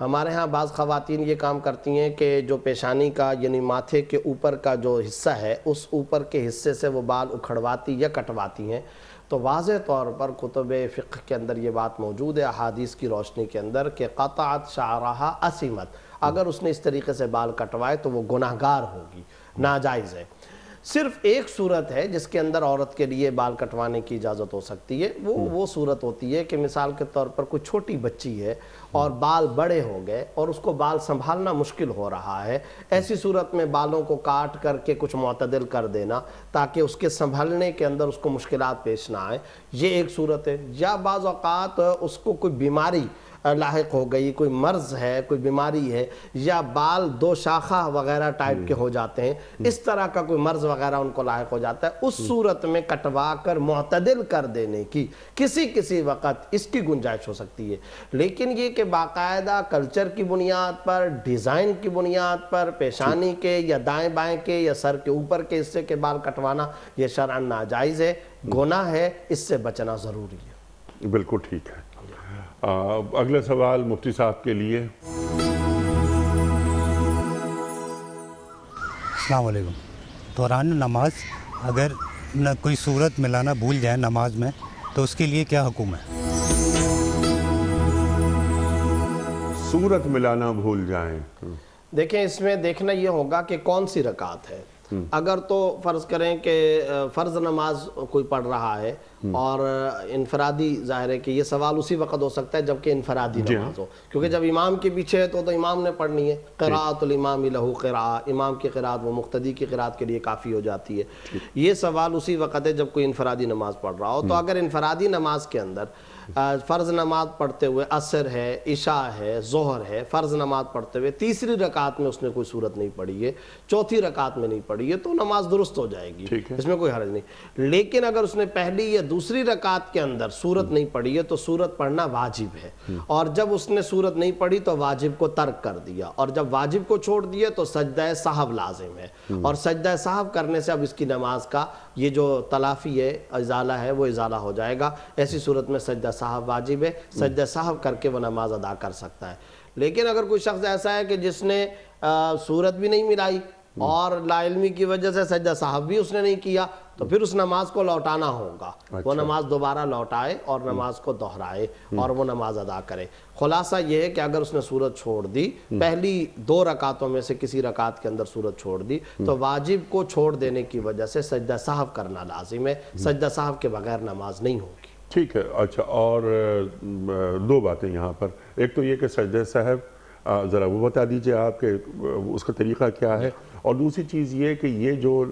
ہمارے ہاں بعض خواتین یہ کام کرتی ہیں کہ جو پیشانی کا یعنی ماتھے کے اوپر کا جو حصہ ہے اس اوپر کے حصے سے وہ بال اکھڑواتی یا کٹواتی ہیں. تو واضح طور پر کتب فقہ کے اندر یہ بات موجود ہے احادیث کی روشنی کے اندر کہ قطعت شعرہا اسمت، اگر اس نے اس طریقے سے بال کٹوائے تو وہ گناہگار ہوگی، ناجائز ہے. صرف ایک صورت ہے جس کے اندر عورت کے لیے بال کٹوانے کی اجازت ہو سکتی ہے، وہ صورت ہوتی ہے کہ مثال کے طور پر کوئی چھوٹی بچی ہے اور بال بڑے ہو گئے اور اس کو بال سنبھالنا مشکل ہو رہا ہے. ایسی صورت میں بالوں کو کاٹ کر کے کچھ معتدل کر دینا تاکہ اس کے سنبھلنے کے اندر اس کو مشکلات پیش نہ آئے، یہ ایک صورت ہے. یا بعض اوقات اس کو کوئی بیماری لاحق ہو گئی، کوئی مرض ہے، کوئی بیماری ہے، یا بال دو شاخہ وغیرہ ٹائپ کے ہو جاتے ہیں، اس طرح کا کوئی مرض وغیرہ ان کو لاحق ہو جاتا ہے، اس صورت میں کٹوا کر معتدل کر دینے کی کسی وقت اس کی گنجائش ہو سکتی ہے. لیکن یہ کہ باقاعدہ کلچر کی بنیاد پر، ڈیزائن کی بنیاد پر پیشانی کے یا دائیں بائیں کے یا سر کے اوپر کے حصے کے بال کٹوانا یہ شرعاً ناجائز ہے، گناہ ہے، اس سے بچنا ضروری ہے. بالکل ٹھیک ہے. اگلا سوال مفتی صاحب کے لیے. السلام علیکم. دوران نماز اگر کوئی صورت ملانا بھول جائے نماز میں تو اس کے لیے کیا حکم ہے؟ صورت ملانا بھول جائیں. دیکھیں اس میں دیکھنا یہ ہوگا کہ کون سی رکعت ہے. اگر تو فرض کریں کہ فرض نماز کوئی پڑھ رہا ہے اور انفرادی، ظاہر ہے کہ یہ سوال اسی وقت ہو سکتا ہے جبکہ انفرادی نماز ہو، کیونکہ جب امام کے پیچھے ہے تو امام نے پڑھنی ہے. قراءۃ الامام لہ قراءۃ، امام کی قراءت وہ مقتدی کی قراءت کے لیے کافی ہو جاتی ہے. یہ سوال اسی وقت ہے جب کوئی انفرادی نماز پڑھ رہا ہو. تو اگر انفرادی نماز کے اندر فرض نماز پڑھتے ہوئے عصر ہے، عشاء ہے، ظہر ہے، فرض نماز پڑھتے ہوئے تیسری رکعت میں اس نے کوئی صورت نہیں پڑھی ہے، چوتھی رکعت میں نہیں پڑھی ہے، تو نماز درست ہو جائے گی، اس میں کوئی حرج نہیں. لیکن اگر اس نے پہلی یا دوسری رکعت کے اندر صورت نہیں پڑھی ہے تو صورت پڑھنا واجب ہے. اور جب اس نے صورت نہیں پڑھی تو واجب کو ترک کر دیا، اور جب واجب کو چھوڑ دیا تو سجدہ سہو لازم ہے. اور سجدہ سہو کرنے سے اب اس کی نماز کا یہ جو تلافی ہے، ازالہ ہے، وہ ازالہ ہو جائے گا. ایسی صورت میں سجدہ سہو واجب ہے، سجدہ سہو کر کے وہ نماز ادا کر سکتا ہے. لیکن اگر کوئی شخص ایسا ہے کہ جس نے صورت بھی نہیں ملائی اور لا علمی کی وجہ سے سجدہ سہو بھی اس نے نہیں کیا تو پھر اس نماز کو لوٹانا ہوگا. وہ نماز دوبارہ لوٹائے اور نماز کو دہرائے اور وہ نماز ادا کرے. خلاصہ یہ ہے کہ اگر اس نے صورت چھوڑ دی، پہلی دو رکعتوں میں سے کسی رکعت کے اندر صورت چھوڑ دی، تو واجب کو چھوڑ دینے کی وجہ سے سجدہ سہو کرنا لازم ہے. سجدہ سہو کے بغیر نماز نہیں ہوگی. ٹھیک ہے. اچھا، اور دو باتیں یہاں پر. ایک تو یہ کہ سجدہ سہو ذرا وہ بتا دیجئے آپ کہ اس کا طریقہ کیا ہے، اور دوسری چیز یہ کہ یہ جو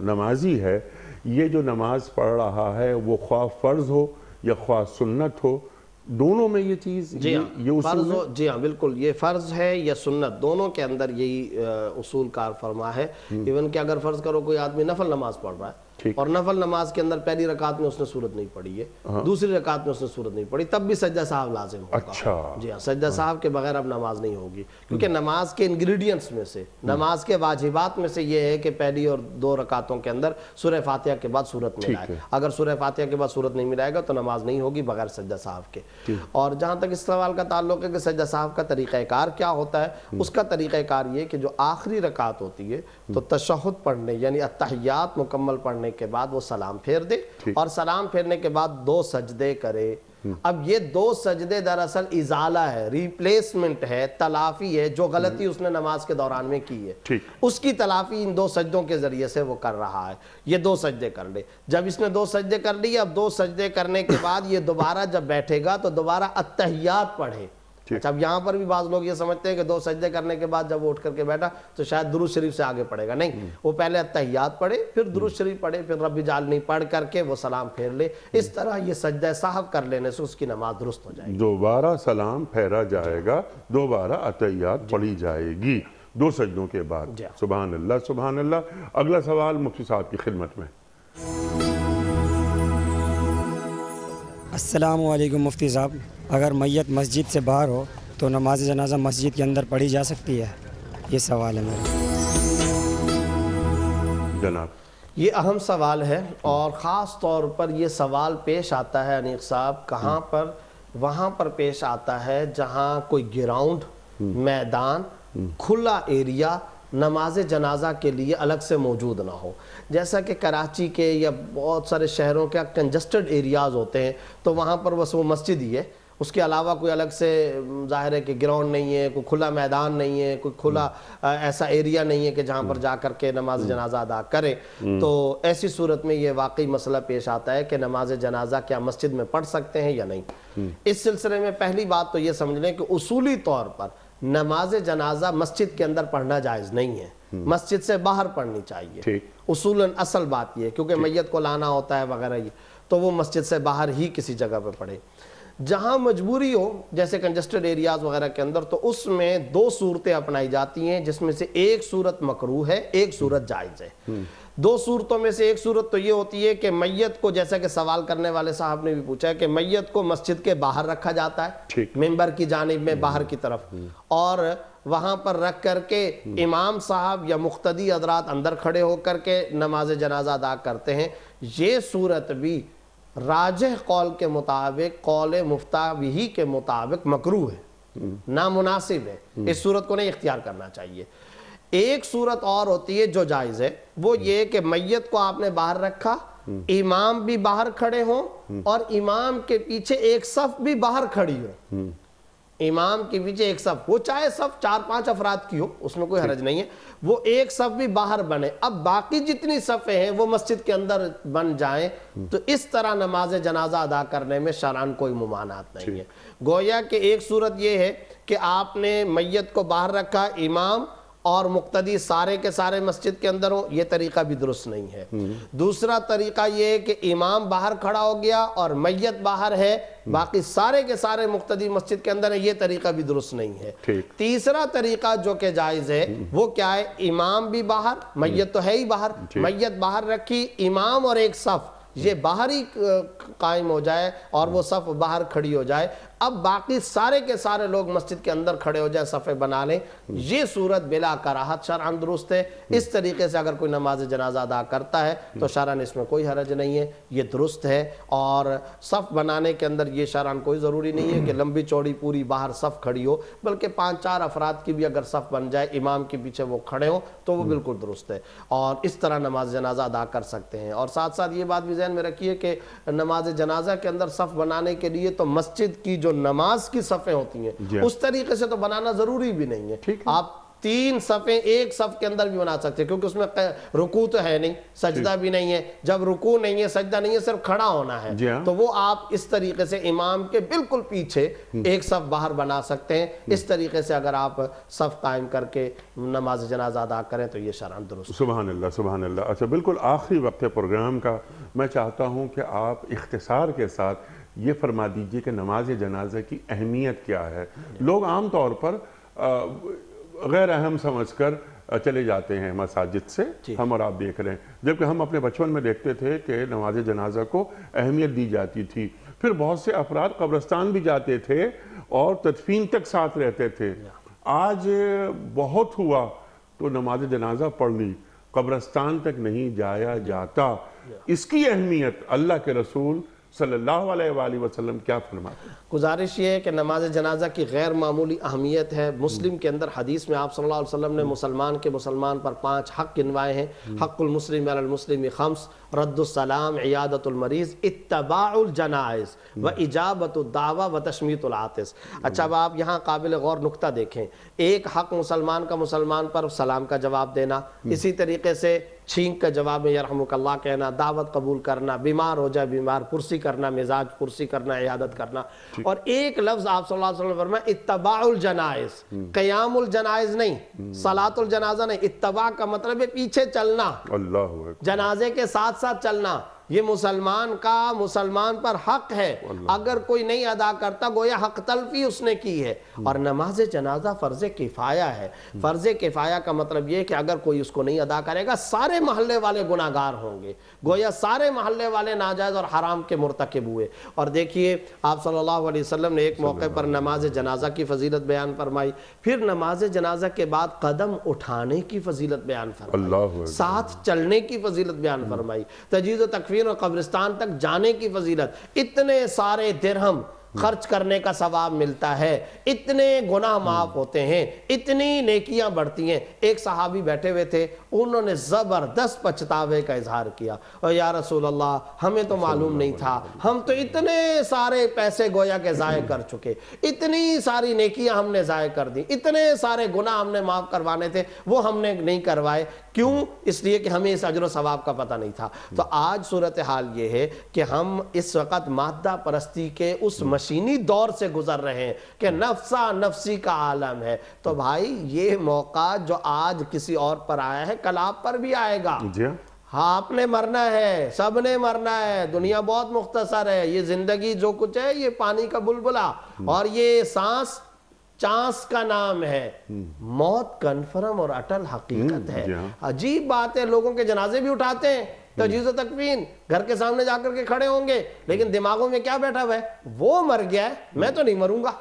نمازی ہے، یہ جو نماز پڑھ رہا ہے وہ خواہ فرض ہو یا خواہ سنت ہو، دونوں میں یہ چیز یہ اصول ہے؟ جی ہاں بالکل، یہ فرض ہے یا سنت دونوں کے اندر یہی اصول کار فرما ہے. ایون کہ اگر فرض کرو کوئی آدمی نفل نماز پڑھ رہا ہے اور نفل نماز کے اندر پہلی رکعت میں اس نے صورت نہیں پڑھی ہے، دوسری رکعت میں اس نے صورت نہیں پڑھی، تب بھی سجدہ سہو لازم ہوگا. اچھا جی ہاں، سجدہ سہو کے بغیر اب نماز نہیں ہوگی، کیونکہ نماز کے انگریڈینٹس میں سے، نماز کے واجبات میں سے یہ ہے کہ پہلی اور دو رکعتوں کے اندر سورہ فاتحہ کے بعد صورت ملائے. اگر سورہ فاتحہ کے بعد صورت نہیں ملائے گا تو نماز نہیں ہوگی بغیر سجدہ سہو کے. اور جہاں تک اس سوال کا تعلق ہے کہ سجدہ سہو کا طریقہ کار کیا ہوتا ہے، اس کا طریقہ کار یہ کہ جو آخری رکعت ہوتی ہے تو تشہد پڑھنے یعنی التحیات مکمل پڑھنے کے بعد وہ سلام پھیر دے، اور سلام پھیرنے کے بعد دو سجدے کرے. اب یہ دو سجدے دراصل ازالہ ہے، ریپلیسمنٹ ہے، تلافی ہے جو غلطی اس نے نماز کے دوران میں کی ہے، اس کی تلافی ان دو سجدوں کے ذریعے سے وہ کر رہا ہے. یہ دو سجدے کر لے. جب اس نے دو سجدے کر لیے، اب دو سجدے کرنے کے بعد یہ دوبارہ جب بیٹھے گا تو دوبارہ التحیات پڑھے. اچھا، اب یہاں پر بھی بعض لوگ یہ سمجھتے ہیں کہ دو سجدے کرنے کے بعد جب وہ اٹھ کر کے بیٹھا تو شاید درود شریف سے آگے پڑھے گا. نہیں، وہ پہلے التحیات پڑھے، پھر درود شریف پڑھے، پھر رب اجعلنی پڑھ کر کے وہ سلام پھیر لے. اس طرح یہ سجدہ سہو کر لینے سے اس کی نماز درست ہو جائے گی. دوبارہ سلام پھیرا جائے گا، دوبارہ التحیات پڑھی جائے گی دو سجدوں کے بعد. سبحان اللہ سبحان اللہ. اگلا سوال مفتی صاحب کی خدمت میں. السلام علیکم مفتی صاحب. اگر میت مسجد سے باہر ہو تو نماز جنازہ مسجد کے اندر پڑھی جا سکتی ہے؟ یہ سوال ہے میرا. جناب یہ اہم سوال ہے، اور خاص طور پر یہ سوال پیش آتا ہے انیق صاحب کہاں پر وہاں پر پیش آتا ہے جہاں کوئی گراؤنڈ، میدان، کھلا ایریا نماز جنازہ کے لیے الگ سے موجود نہ ہو. جیسا کہ کراچی کے یا بہت سارے شہروں کے کنجسٹڈ ایریاز ہوتے ہیں تو وہاں پر بس وہ مسجد ہی ہے، اس کے علاوہ کوئی الگ سے ظاہر ہے کہ گراؤنڈ نہیں ہے، کوئی کھلا میدان نہیں ہے، کوئی کھلا ایسا ایریا نہیں ہے کہ جہاں پر جا کر کے نماز جنازہ ادا کرے. تو ایسی صورت میں یہ واقعی مسئلہ پیش آتا ہے کہ نماز جنازہ کیا مسجد میں پڑھ سکتے ہیں یا نہیں. اس سلسلے میں پہلی بات تو یہ سمجھ لیں کہ اصولی طور پر نماز جنازہ مسجد کے اندر پڑھنا جائز نہیں ہے، مسجد سے باہر پڑھنی چاہیے. اصولاً اصل بات یہ کیونکہ میت کو لانا ہوتا ہے وغیرہ، یہ تو وہ مسجد سے باہر ہی کسی جگہ پہ پڑھے. جہاں مجبوری ہو جیسے کنجسٹڈ ایریاز وغیرہ کے اندر تو اس میں دو صورتیں اپنائی جاتی ہیں، جس میں سے ایک صورت مکروہ ہے، ایک صورت جائز ہے. دو صورتوں میں سے ایک صورت تو یہ ہوتی ہے کہ میت کو، جیسا کہ سوال کرنے والے صاحب نے بھی پوچھا ہے، کہ میت کو مسجد کے باہر رکھا جاتا ہے، ممبر کی جانب میں باہر کی طرف، اور وہاں پر رکھ کر کے امام صاحب یا مقتدی حضرات اندر کھڑے ہو کر کے نماز جنازہ ادا کرتے ہیں. یہ صورت بھی راجح قول کے مطابق، قول مفتاوی کے مطابق مکروہ ہے، نامناسب ہے. اس صورت کو نہیں اختیار کرنا چاہیے. ایک صورت اور ہوتی ہے جو جائز ہے، وہ یہ کہ میت کو آپ نے باہر رکھا، امام بھی باہر کھڑے ہوں اور امام کے پیچھے ایک صف بھی باہر کھڑی ہو. امام کے پیچھے ایک صف، وہ چاہے صف 4-5 افراد کی ہو، اس میں کوئی حرج نہیں ہے، وہ ایک صف بھی باہر بنے. اب باقی جتنی صفیں ہیں وہ مسجد کے اندر بن جائیں. تو اس طرح نماز جنازہ ادا کرنے میں شرعاً کوئی ممانعت نہیں ہے. گویا کہ ایک صورت یہ ہے کہ آپ نے میت کو باہر رکھا، امام اور مقتدی سارے کے سارے مسجد کے اندر ہوں، یہ طریقہ بھی درست نہیں ہے. دوسرا طریقہ یہ ہے کہ امام باہر کھڑا ہو گیا اور میت باہر ہے، باقی سارے کے سارے مقتدی مسجد کے اندر ہیں، یہ طریقہ بھی درست نہیں ہے. تیسرا طریقہ جو کہ جائز ہے وہ کیا ہے؟ امام بھی باہر، میت تو ہے ہی باہر، میت باہر رکھی، امام اور ایک صف یہ باہر ہی قائم ہو جائے اور وہ صف باہر کھڑی ہو جائے. اب باقی سارے کے سارے لوگ مسجد کے اندر کھڑے ہو جائے، صفیں بنا لیں. یہ صورت بلا کراہت شرعاً درست ہے. اس طریقے سے اگر کوئی نماز جنازہ ادا کرتا ہے تو شرعاً اس میں کوئی حرج نہیں ہے، یہ درست ہے. اور صف بنانے کے اندر یہ شرعاً کوئی ضروری نہیں ہے کہ لمبی چوڑی پوری باہر صف کھڑی ہو، بلکہ 5-4 افراد کی بھی اگر صف بن جائے، امام کے پیچھے وہ کھڑے ہوں تو وہ بالکل درست ہے، اور اس طرح نماز جنازہ ادا کر سکتے ہیں. اور ساتھ ساتھ یہ بات بھی ذہن میں رکھیے کہ نماز جنازہ کے اندر صف بنانے کے لیے تو مسجد کی جو نماز کی صفیں ہوتی ہیں اس طریقے سے تو بنانا ضروری بھی نہیں ہے. آپ 3 صفیں ایک صف کے اندر بھی بنا سکتے ہیں، کیونکہ اس میں رکوع تو ہے نہیں، سجدہ بھی نہیں ہے. جب رکوع نہیں ہے، سجدہ نہیں ہے، صرف کھڑا ہونا ہے، تو وہ آپ اس طریقے سے امام کے بالکل پیچھے ایک صف باہر بنا سکتے ہیں. اس طریقے سے اگر آپ صف قائم کر کے نماز جنازہ ادا کریں تو یہ شرعاً درست. سبحان اللہ، سبحان اللہ. اچھا، بالکل آخری وقت پروگرام کا میں چاہتا ہوں کہ آپ اختصار کے ساتھ یہ فرما دیجئے کہ نماز جنازہ کی اہمیت کیا ہے. لوگ عام طور پر غیر اہم سمجھ کر چلے جاتے ہیں مساجد سے، ہم اور آپ دیکھ رہے ہیں، جبکہ ہم اپنے بچپن میں دیکھتے تھے کہ نماز جنازہ کو اہمیت دی جاتی تھی. پھر بہت سے افراد قبرستان بھی جاتے تھے اور تدفین تک ساتھ رہتے تھے. آج بہت ہوا تو نماز جنازہ پڑھ لی، قبرستان تک نہیں جایا جاتا. اس کی اہمیت اللہ کے رسول صلی اللہ علیہ وآلہ وسلم کیا فرماتے ہیں؟ گزارش یہ ہے کہ نماز جنازہ کی غیر معمولی اہمیت ہے. مسلم کے اندر حدیث میں آپ صلی اللہ علیہ وسلم نے مسلمان پر 5 حق گنوائے ہیں. حق المسلم علی المسلم 5، رد السلام، عیادت المریض، اتباع الجنائز و اجابت الدعوہ و تشمیت العاطس. اچھا، اب آپ یہاں قابل غور نقطہ دیکھیں. ایک حق مسلمان کا مسلمان پر سلام کا جواب دینا، اسی طریقے سے چھینک کا جواب میں یرحمک اللہ کہنا، دعوت قبول کرنا، بیمار ہو جائے بیمار پرسی کرنا، مزاج پرسی کرنا، عیادت کرنا. اور ایک لفظ آپ صلی اللہ علیہ وسلم نے فرمایا اتباع الجنائز، قیام الجنائز نہیں، صلاۃ الجنازہ نہیں. اتباع کا مطلب ہے پیچھے چلنا، جنازے کے ساتھ ساتھ چلنا. یہ مسلمان پر حق ہے. اگر کوئی نہیں ادا کرتا گویا حق تلفی اس نے کی ہے. اور نماز جنازہ فرض کفایہ ہے. فرض کفایہ کا مطلب یہ کہ اگر کوئی اس کو نہیں ادا کرے گا سارے محلے والے گناہگار ہوں گے، گویا سارے محلے والے ناجائز اور حرام کے مرتکب ہوئے. اور دیکھیے آپ صلی اللہ علیہ وسلم نے ایک موقع پر نماز جنازہ کی فضیلت بیان فرمائی، پھر نماز جنازہ کے بعد قدم اٹھانے کی فضیلت بیان فرمائی، ساتھ چلنے کی فضیلت بیان فرمائی، تجہیز و تکفین اور قبرستان تک جانے کی فضیلت. اتنے سارے درہم خرچ کرنے کا ثواب ملتا ہے، اتنے گناہ معاف ہوتے ہیں، اتنی نیکیاں بڑھتی ہیں۔ ایک صحابی بیٹھے ہوئے تھے، انہوں نے زبردست پچھتاوے کا اظہار کیا، اور یا رسول اللہ ہمیں تو معلوم نہیں تھا، ہم تو اتنے سارے پیسے گویا کہ ضائع کر چکے، اتنی ساری نیکیاں ہم نے ضائع کر دی، اتنے سارے گناہ ہم نے معاف کروانے تھے وہ ہم نے نہیں کروائے، کیوں؟ اس لیے کہ ہمیں اس اجر و ثواب کا پتہ نہیں تھا۔ تو آج صورتحال یہ ہے کہ ہم اس وقت مادہ پرستی کے اس مشینی دور سے گزر رہے ہیں کہ نفسا نفسی کا عالم ہے۔ تو بھائی یہ موقع جو آج کسی اور پر آیا ہے کل آپ پر بھی آئے گا۔ ہاں آپ نے مرنا ہے، سب نے مرنا ہے، دنیا بہت مختصر ہے، یہ زندگی جو کچھ ہے یہ پانی کا بلبلا، اور یہ سانس چانس کا نام ہے، موت کنفرم اور اٹل حقیقت ہے۔ عجیب بات ہے، لوگوں کے جنازے بھی اٹھاتے ہیں، تجہیز و تکفین گھر کے سامنے جا کر کے کھڑے ہوں گے، لیکن دماغوں میں کیا بیٹھا ہوا ہے؟ وہ مر گیا ہے، میں تو نہیں مروں گا،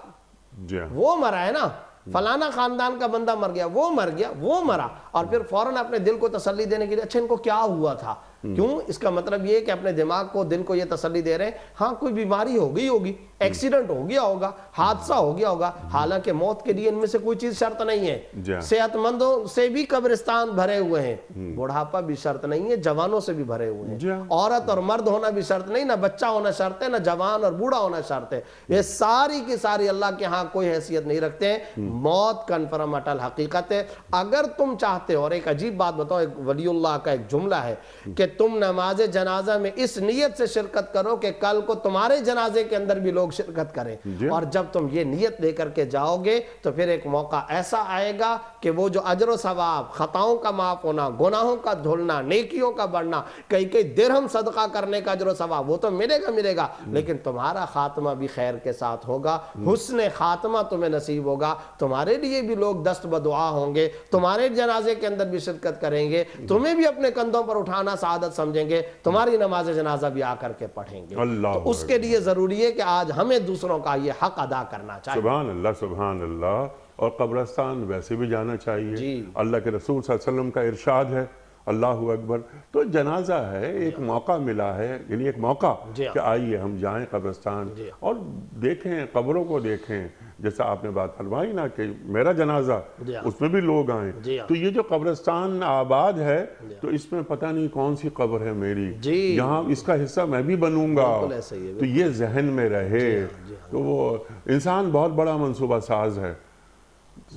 وہ مرا ہے نا، فلانا خاندان کا بندہ مر گیا، وہ مر گیا، وہ مرا، اور پھر فوراً اپنے دل کو تسلی دینے کے لیے اچھا ان کو کیا ہوا تھا؟ کیوں؟ اس کا مطلب یہ کہ اپنے دماغ کو دل کو یہ تسلی دے رہے ہیں ہاں کوئی بیماری ہو گئی ہوگی، ایکسیڈنٹ ہو گیا ہوگا، حادثہ ہو گیا ہوگا، حالانکہ موت کے لیے ان میں سے کوئی چیز شرط نہیں ہے۔ صحت مندوں سے بھی قبرستان بھرے ہوئے ہیں، بڑھاپا بھی شرط نہیں ہے، جوانوں سے بھی بھرے ہوئے ہیں، عورت اور مرد ہونا بھی شرط نہیں، نہ بچہ ہونا شرط ہے، نہ جوان اور بوڑھا ہونا شرط ہے، یہ ساری کی ساری اللہ کے ہاں کوئی حیثیت نہیں رکھتے ہیں۔ موت کنفرم اٹل حقیقت ہے۔ اگر تم چاہتے ہو، اور ایک عجیب بات بتاؤ، ایک ولی اللہ کا ایک جملہ ہے کہ تم نماز جنازہ میں اس نیت سے شرکت کرو کہ کل کو تمہارے جنازے کے اندر بھی لوگ شرکت کریں، اور جب تم یہ نیت لے کر کے جاؤ گے تو پھر ایک موقع ایسا آئے گا کہ وہ جو اجر و ثواب، خطاؤں کا معاف ہونا، گناہوں کا دھلنا، نیکیوں کا بڑھنا، کئی درہم صدقہ کرنے کا اجر و ثواب وہ تو ملے گا، لیکن تمہارا خاتمہ بھی خیر کے ساتھ ہوگا، حسن خاتمہ تمہیں نصیب ہوگا، تمہارے لیے بھی لوگ دست بدعا ہوں گے، تمہارے جنازے کے اندر بھی شرکت کریں گے، تمہیں بھی اپنے کندھوں پر اٹھانا سعادت سمجھیں گے، تمہاری نماز جنازہ بھی آ کر کے پڑھیں گے۔ تو اس کے لیے ضروری ہے کہ آج ہمیں دوسروں کا یہ حق ادا کرنا چاہیے۔ سبحان اللہ، سبحان اللہ۔ اور قبرستان ویسے بھی جانا چاہیے، اللہ کے رسول صلی اللہ علیہ وسلم کا ارشاد ہے، اللہ اکبر۔ تو جنازہ ہے، ایک موقع ملا ہے، یعنی ایک موقع کہ آئیے ہم جائیں قبرستان اور دیکھیں، قبروں کو دیکھیں، جیسا آپ نے بات فرمائی نا کہ میرا جنازہ اس میں بھی لوگ آئیں، تو یہ جو قبرستان آباد ہے تو اس میں پتہ نہیں کون سی قبر ہے میری، یہاں اس کا حصہ میں بھی بنوں گا، تو یہ ذہن میں رہے۔ تو وہ انسان بہت بڑا منصوبہ ساز ہے،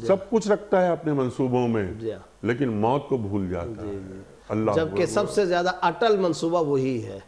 سب کچھ رکھتا ہے اپنے منصوبوں میں، لیکن موت کو بھول جاتا ہے۔ اللہ جبکہ سب سے زیادہ اٹل منصوبہ وہی ہے،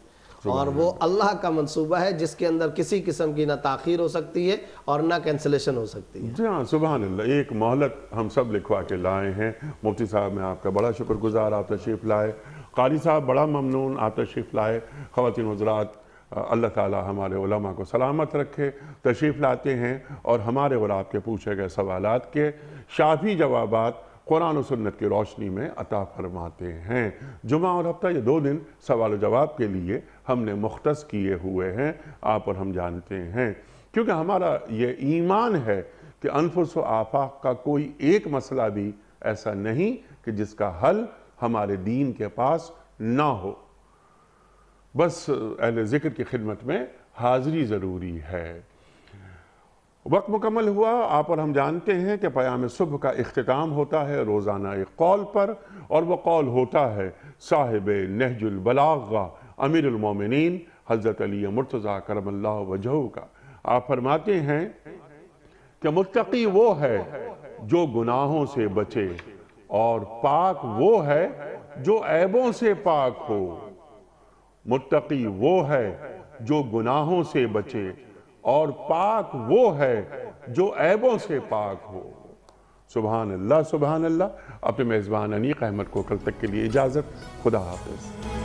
اور وہ اللہ کا منصوبہ ہے جس کے اندر کسی قسم کی نہ تاخیر ہو سکتی ہے اور نہ کینسلیشن ہو سکتی ہے۔ جی ہاں، سبحان اللہ۔ ایک مہلت ہم سب لکھوا کے لائے ہیں۔ مفتی صاحب میں آپ کا بڑا شکر گزار، آپ تشریف لائے۔ قاری صاحب بڑا ممنون آپ تشریف لائے۔ خواتین حضرات، اللہ تعالی ہمارے علماء کو سلامت رکھے، تشریف لاتے ہیں اور ہمارے اور آپ کے پوچھے گئے سوالات کے شافی جوابات قرآن و سنت کی روشنی میں عطا فرماتے ہیں۔ جمعہ اور ہفتہ یہ 2 دن سوال و جواب کے لیے ہم نے مختص کیے ہوئے ہیں، آپ اور ہم جانتے ہیں، کیونکہ ہمارا یہ ایمان ہے کہ انفس و آفاق کا کوئی ایک مسئلہ بھی ایسا نہیں کہ جس کا حل ہمارے دین کے پاس نہ ہو، بس اہل ذکر کی خدمت میں حاضری ضروری ہے۔ وقت مکمل ہوا، آپ اور ہم جانتے ہیں کہ پیام صبح کا اختتام ہوتا ہے روزانہ ایک قول پر، اور وہ قول ہوتا ہے صاحب نہج البلاغہ امیر المومنین حضرت علی مرتضیٰ کرم اللہ وجہہ کا۔ آپ فرماتے ہیں کہ متقی وہ ہے جو گناہوں سے بچے، اور پاک وہ ہے جو عیبوں سے پاک ہو۔ متقی وہ ہے جو گناہوں سے بچے، اور پاک وہ ہے جو عیبوں سے پاک ہو۔ سبحان اللہ، سبحان اللہ۔ اپنے میزبان انیق احمد کو کل تک کے لیے اجازت، خدا حافظ۔